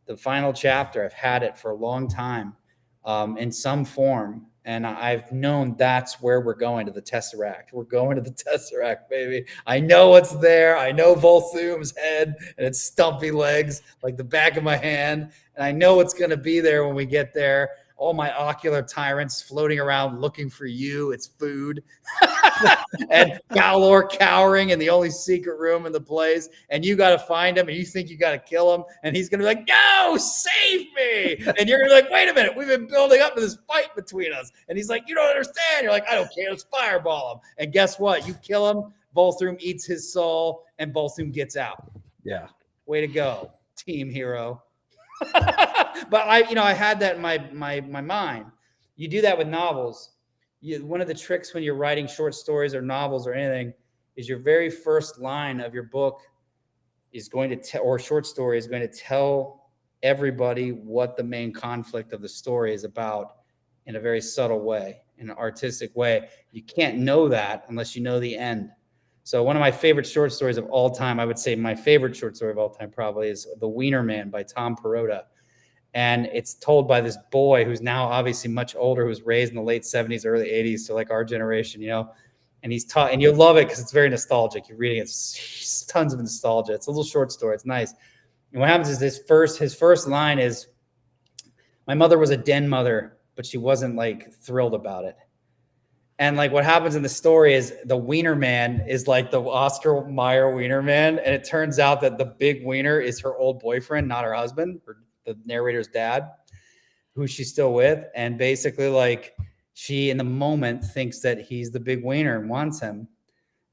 The final chapter, I've had it for a long time, in some form. And I've known that's where we're going, to the Tesseract. We're going to the Tesseract, baby. I know what's there. I know Volthoom's head and its stumpy legs like the back of my hand. And I know what's going to be there when we get there. All my ocular tyrants floating around looking for you. It's food. And Balor cowering in the only secret room in the place. And you got to find him, and you think you got to kill him. And he's going to be like, no, save me. And you're going to be like, wait a minute. We've been building up to this fight between us. And he's like, you don't understand. You're like, I don't care. Let's fireball him. And guess what? You kill him. Volthoom eats his soul, and Volthoom gets out. Yeah. Way to go, team hero. But I had that in my mind. You do that with novels. One of the tricks when you're writing short stories or novels or anything is your very first line of your book is going to tell, or short story is going to tell everybody what the main conflict of the story is about in a very subtle way, in an artistic way. You can't know that unless you know the end. So one of my favorite short stories of all time, I would say my favorite short story of all time probably, is The Wiener Man by Tom Perrotta. And it's told by this boy who's now obviously much older, who was raised in the late 70s, early 80s, so like our generation, and he's taught, and you'll love it because it's very nostalgic. You're reading it's tons of nostalgia. It's a little short story. It's nice. And what happens is his first line is, my mother was a den mother, but she wasn't like thrilled about it. And like what happens in the story is the Wiener Man is like the Oscar Mayer Wiener Man. And it turns out that the big wiener is her old boyfriend, not her husband, or the narrator's dad, who she's still with. And basically like she in the moment thinks that he's the big wiener and wants him.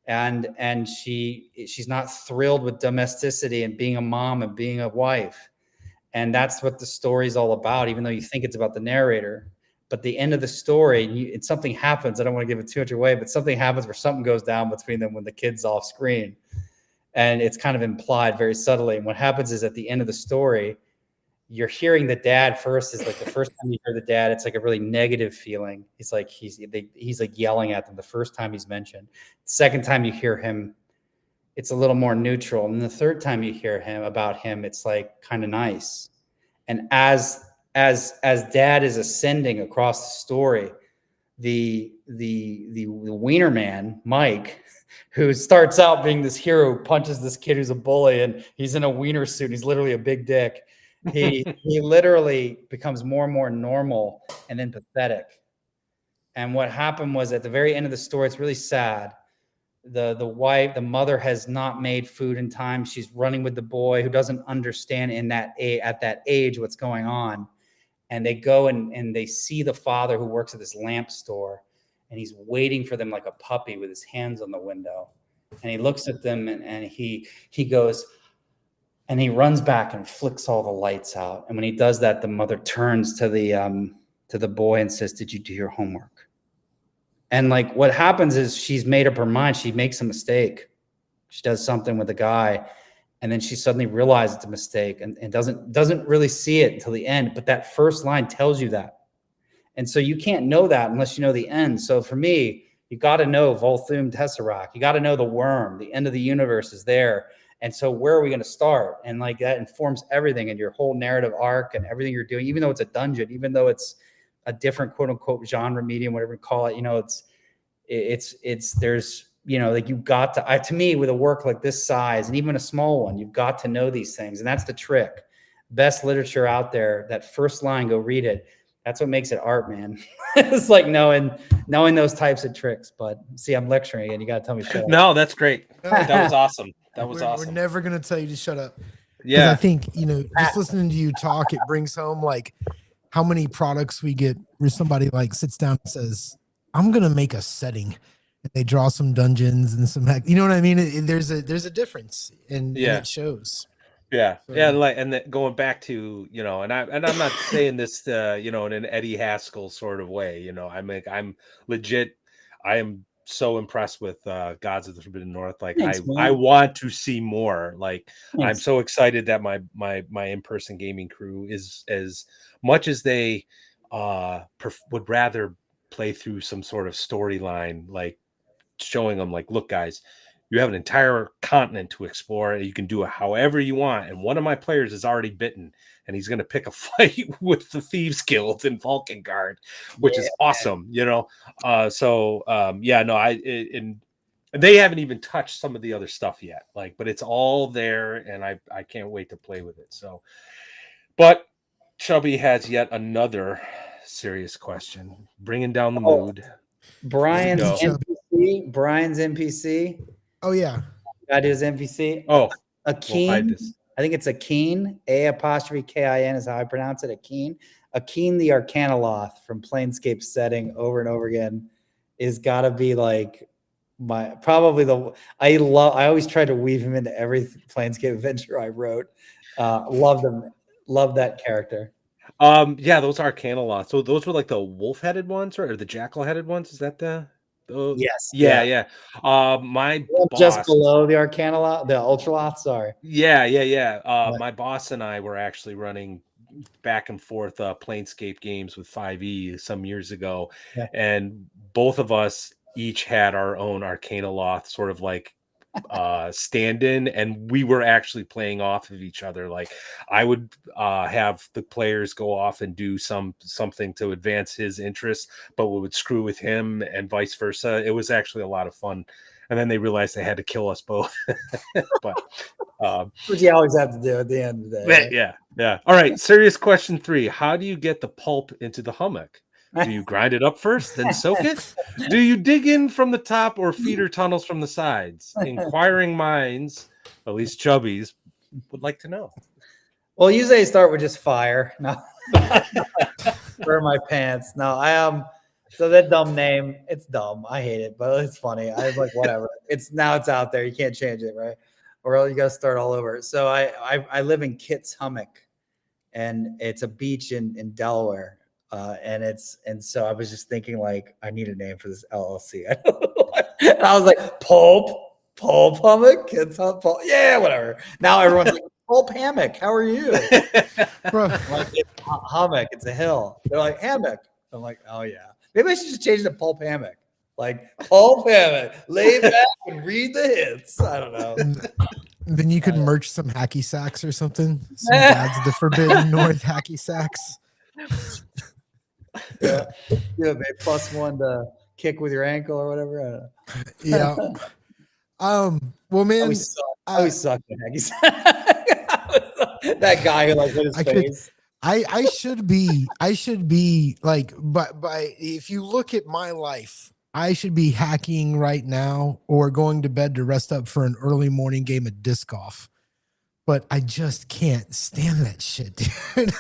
And she's not thrilled with domesticity and being a mom and being a wife. And that's what the story's all about, even though you think it's about the narrator. But the end of the story, something happens. I don't want to give it too much away, but something happens where something goes down between them when the kid's off screen. And it's kind of implied very subtly. And what happens is at the end of the story, you're hearing the dad first. Is like the first time you hear the dad, it's like a really negative feeling. He's like yelling at them the first time he's mentioned. The second time you hear him, it's a little more neutral. And the third time you hear about him, it's like kind of nice. And as dad is ascending across the story, the Wiener Man, Mike, who starts out being this hero, punches this kid who's a bully, and he's in a wiener suit, and he's literally a big dick. He literally becomes more and more normal and then pathetic. And what happened was at the very end of the story, it's really sad. The mother has not made food in time. She's running with the boy who doesn't understand at that age what's going on. And they go and they see the father who works at this lamp store, and he's waiting for them like a puppy with his hands on the window. And he looks at them and he goes, and he runs back and flicks all the lights out. And when he does that, the mother turns to the boy and says, "Did you do your homework?" And like what happens is she's made up her mind. She makes a mistake. She does something with the guy, and then she suddenly realizes it's a mistake and doesn't really see it until the end. But that first line tells you that. And so you can't know that unless you know the end. So for me, you got to know Volthoom Tesseract. You got to know the worm. The end of the universe is there. And so where are we going to start? And like that informs everything and your whole narrative arc and everything you're doing, even though it's a dungeon, even though it's a different quote unquote genre medium, whatever you call it, there's, like you've got to me with a work like this size and even a small one, you've got to know these things. And that's the trick. Best literature out there, that first line, go read it. That's what makes it art, man. It's like knowing those types of tricks. But see, I'm lecturing and you got to tell me shut up. No, that's great. That was awesome. Awesome. We're never going to tell you to shut up. Yeah. I think, just listening to you talk, it brings home like how many products we get where somebody like sits down and says, I'm going to make a setting They draw some dungeons and some you know what I mean? There's a difference and it shows. Yeah. So. Yeah. And going back to, and I'm not saying this, in an Eddie Haskell sort of way, I'm legit. I am so impressed with Gods of the Forbidden North. Like I want to see more. Like I'm so excited that my in-person gaming crew is as much as they would rather play through some sort of storyline, like showing them like, look guys, you have an entire continent to explore. You can do it however you want. And one of my players is already bitten and he's going to pick a fight with the Thieves Guild in Valkengard, which is awesome, and they haven't even touched some of the other stuff yet, but it's all there and I can't wait to play with it. So, but Chubby has yet another serious question, bringing down the mood. Brian's NPC. Oh yeah, got his NPC. Oh, Akeen. I think it's Akeen. A''Kin is how I pronounce it. Akeen. Akeen the Arcanoloth from Planescape setting over and over again is got to be like I always try to weave him into every Planescape adventure I wrote. Love them. Love that character. Yeah, those Arcanoloths. So those were like the wolf-headed ones, or the jackal-headed ones. Is that the? Yes. Yeah. My boss, just below the Arcanoloth, the Ultraloth. Sorry. Yeah. My boss and I were actually running back and forth Planescape games with 5e some years ago, and both of us each had our own Arcanoloth, sort of like stand-in, and we were actually playing off of each other. Like I would have the players go off and do something to advance his interests, but we would screw with him and vice versa. It was actually a lot of fun, and then they realized they had to kill us both. But what you always have to do at the end of the day. Yeah. All right, serious question 3. How do you get the pulp into the hummock? Do you grind it up first, then soak it? Do you dig in from the top or feeder tunnels from the sides? Inquiring minds, at least Chubbies, would like to know. Well, usually I start with just fire. No, burn my pants. No, I am. So that dumb name, it's dumb. I hate it, but it's funny. I was like, whatever. It's out there. You can't change it, right? Or you got to start all over. So I live in Kit's Hummock, and it's a beach in Delaware. And so I was just thinking, like, I need a name for this LLC. And I was like, Pulp Hummock, Kids Hummock, Pulp. Yeah, whatever. Now everyone's like, Pulp Hammock, how are you? Bro, like, it's hummock, it's a hill. They're like, hammock. I'm like, oh yeah. Maybe I should just change it to Pulp Hammock. Like, Pulp Hammock, lay back and read the hits. I don't know. Then you could merch some hacky sacks or something. Some Gods of the Forbidden North hacky sacks. Yeah, babe. +1 to kick with your ankle or whatever. Yeah. Well, man, I always suck at hacky sack. That guy who like hit his face. I should be like, but if you look at my life, I should be hacking right now or going to bed to rest up for an early morning game of disc golf. But I just can't stand that shit, dude.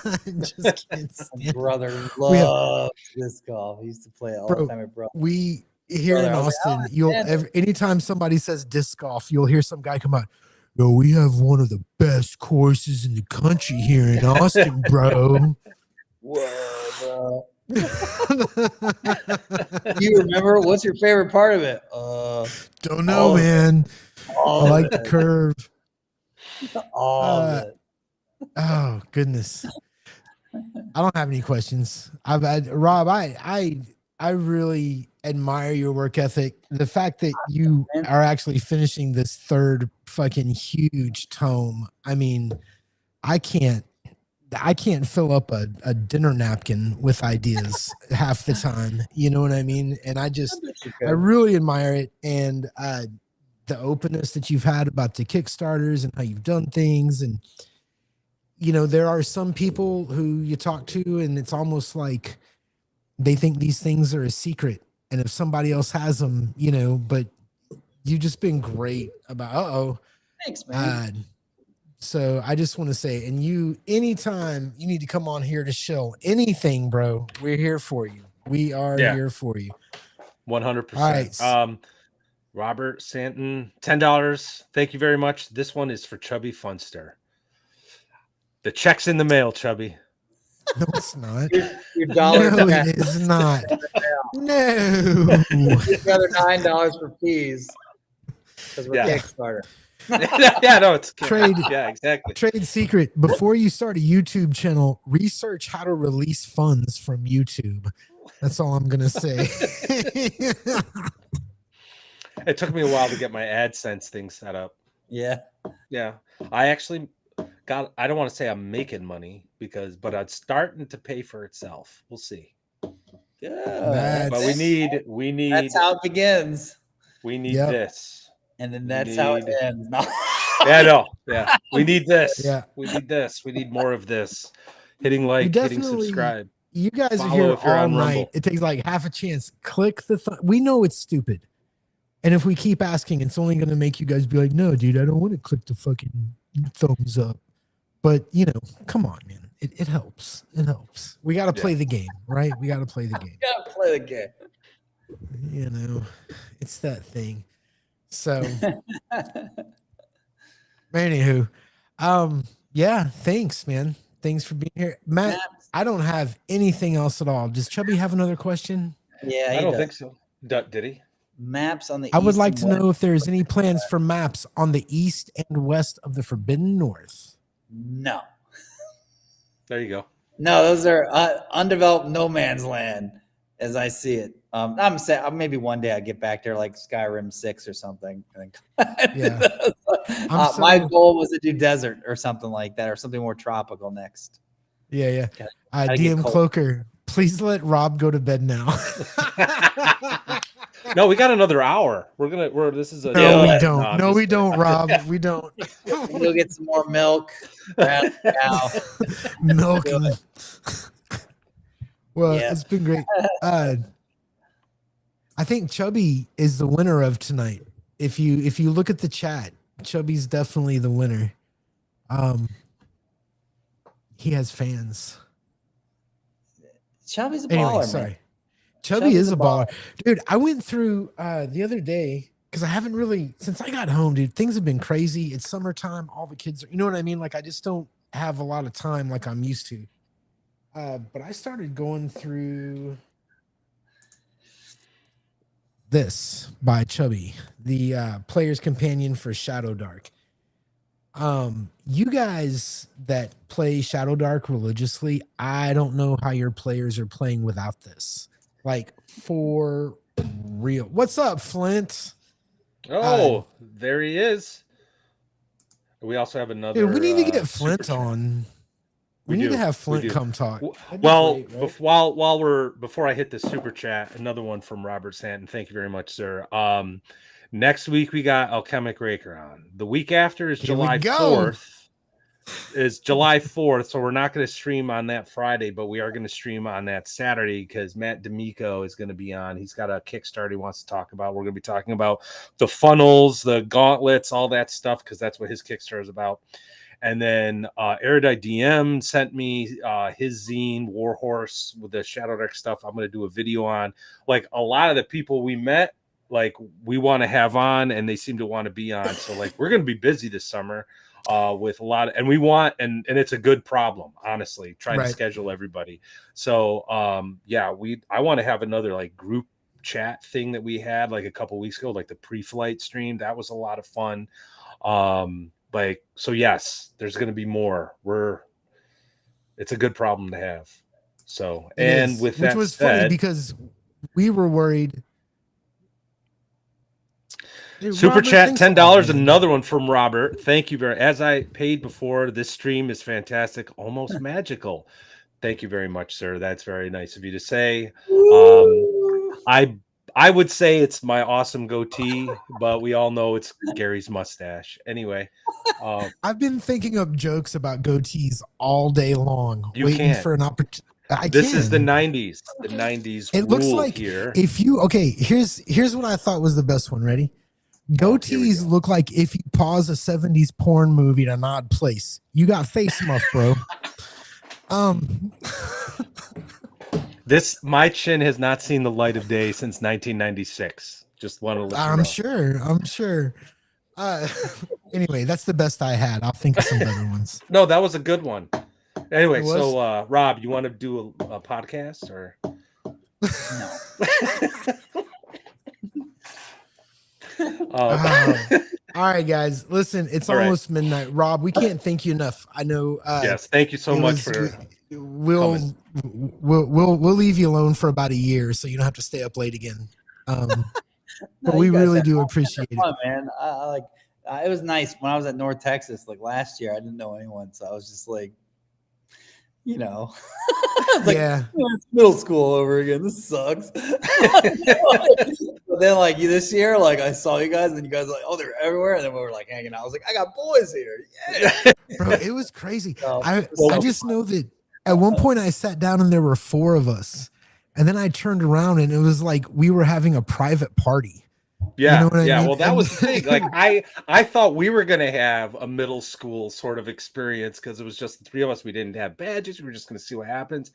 I just can't stand it. Brother loves disc golf. He used to play it all the time with bro. We here in Austin, anytime somebody says disc golf, you'll hear some guy come out. Yo, we have one of the best courses in the country here in Austin, bro. Whoa, bro. You remember what's your favorite part of it? Don't know, man. I like the curve. Oh goodness. I don't have any questions. Rob, I really admire your work ethic. The fact that you are actually finishing this third fucking huge tome. I mean, I can't fill up a dinner napkin with ideas half the time. You know what I mean? And I really admire it. And the openness that you've had about the Kickstarters and how you've done things. And, there are some people who you talk to and it's almost like they think these things are a secret. And if somebody else has them, but you've just been great about, thanks, man. So I just want to say, and anytime you need to come on here to show anything, bro, we're here for you. We are here for you. 100%. All right. Robert Santon, $10. Thank you very much. This one is for Chubby Funster. The check's in the mail, Chubby. No, it's not. Your dollar. No, it is not. No. Another $9 for fees because we're Kickstarter. Yeah, no, it's trade. Yeah, exactly. Trade secret: before you start a YouTube channel, research how to release funds from YouTube. That's all I'm gonna say. It took me a while to get my AdSense thing set up. Yeah. I actually got. I don't want to say I'm making money but it's starting to pay for itself. We'll see. Good. But we need. That's how it begins. We need this, and then that's how it ends. No. Yeah. We need this. Yeah. We need this. We need more of this. Hitting like, hitting subscribe. You guys are here all night. It takes like half a chance. Click the. We know it's stupid. And if we keep asking, it's only going to make you guys be like, no, dude, I don't want to click the fucking thumbs up. But, come on, man. It helps. It helps. We got to play the game, right? We got to play the game. Got to play the game. It's that thing. So, anywho, thanks, man. Thanks for being here. Matt, I don't have anything else at all. Does Chubby have another question? Yeah, I don't think so. Did he? Maps on the I would like to know if there's any plans for maps on the east and west of the Forbidden North. No. There you go. No, those are undeveloped no man's land, as I see it. I'm saying maybe one day I get back there like Skyrim 6 or something. Yeah. My goal was to do desert or something like that, or something more tropical next. Yeah. DM Cloaker, please let Rob go to bed now. No, we got another hour. This is a no, we don't. No, we don't, Rob. We don't. We'll get some more milk. Milk. Well, it's been great. I think Chubby is the winner of tonight. If you look at the chat, Chubby's definitely the winner. He has fans. Chubby's a baller, sorry. man. Chubby is a baller. Dude, I went through the other day because I haven't really, since I got home, dude, things have been crazy. It's summertime. All the kids are, you know what I mean? Like, I just don't have a lot of time like I'm used to. But I started going through this by Chubby, the player's companion for Shadow Dark. You guys that play Shadow Dark religiously, I don't know how your players are playing without this. Like, for real. What's up, Flint? Oh, there he is. We also have another. Dude, we need to get Flint on. We need to have Flint come talk. Well, great, right? Before I hit the super chat, another one from Robert Santon. Thank you very much, sir. Next week we got Alchemic Raker on. The week after is July 4th. So we're not going to stream on that Friday, but we are going to stream on that Saturday because Matt D'Amico is going to be on. He's got a Kickstarter he wants to talk about. We're going to be talking about the funnels, the gauntlets, all that stuff, because that's what his Kickstarter is about. And then Erudite DM sent me his zine, Warhorse, with the Shadow Dark stuff. I'm going to do a video on. Like, a lot of the people we met, like, we want to have on, and they seem to want to be on. So, like, we're going to be busy this summer. With a lot of, and we want, and it's a good problem, honestly, trying to schedule everybody. So, I want to have another like group chat thing that we had like a couple weeks ago, like the pre-flight stream. That was a lot of fun. So yes, there's going to be more. It's a good problem to have. So, which was funny because we were worried. Dude, super Robert, chat $10. Another one from Robert. Thank you very. As I paid before, this stream is fantastic, almost magical. Thank you very much, sir. That's very nice of you to say. I would say it's my awesome goatee, but we all know it's Gary's mustache. Anyway, I've been thinking up jokes about goatees all day long, waiting for an opportunity. This is the 90s. The 90s. It looks like here. Here's what I thought was the best one. Ready? Goatees look like if you pause a 70s porn movie in an odd place. You got face muff, bro. My chin has not seen the light of day since 1996. Just want to let you know. I'm sure. Anyway, that's the best I had. I'll think of some better ones. No, that was a good one. Anyway, so Rob, you want to do a podcast or no? All right, guys. Listen, it's almost midnight. Rob, we can't thank you enough. I know. Yes, thank you so much for. We'll leave you alone for about a year, so you don't have to stay up late again. But we really do appreciate it, man. It was nice when I was at North Texas, like last year. I didn't know anyone, so I was just like, like, it's middle school over again. This sucks. But then, like this year, like I saw you guys, and you guys were like, oh, they're everywhere, and then we were like hanging out. I was like, I got boys here, yeah. Bro, it was crazy. I just know that at one point I sat down and there were 4 of us, and then I turned around and it was like we were having a private party. Yeah, you know what I mean? Well, that was the thing. Like I thought we were gonna have a middle school sort of experience because it was just the 3 of us. We didn't have badges. We were just gonna see what happens,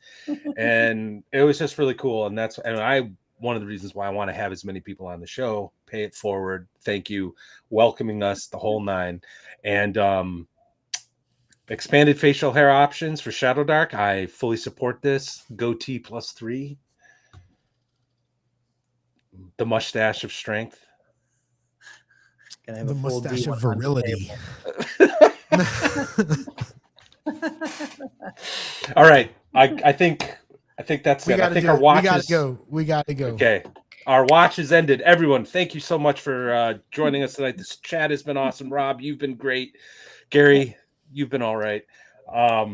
and it was just really cool. And one of the reasons why I want to have as many people on the show. Pay it forward. Thank you, welcoming us, the whole 9, and expanded facial hair options for Shadow Dark. I fully support this. Goatee +3. The mustache of strength. Can I have the mustache of virility. All right. I think that's it. I think our watch We gotta go. Okay. Our watch is ended. Everyone, thank you so much for joining us tonight. This chat has been awesome. Rob, you've been great. Gary, you've been all right. I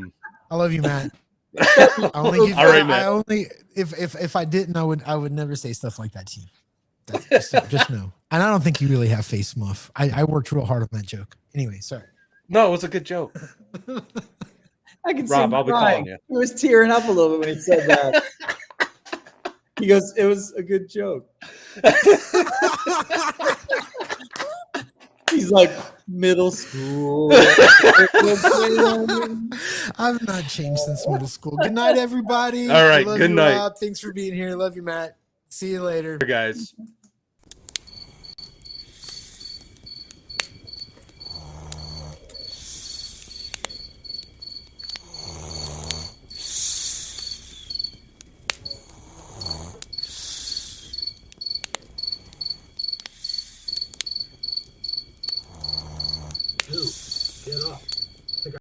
love you, Matt. If I didn't, I would never say stuff like that to you. Just know. And I don't think you really have face muff. I worked real hard on that joke. Anyway, sorry. No, it was a good joke. I can Rob, see I'll be calling you. He was tearing up a little bit when he said that. He goes, "It was a good joke." He's like, middle school. I've not changed since middle school. Good night, everybody. All right, good night. Rob. Thanks for being here. Love you, Matt. See you later, guys.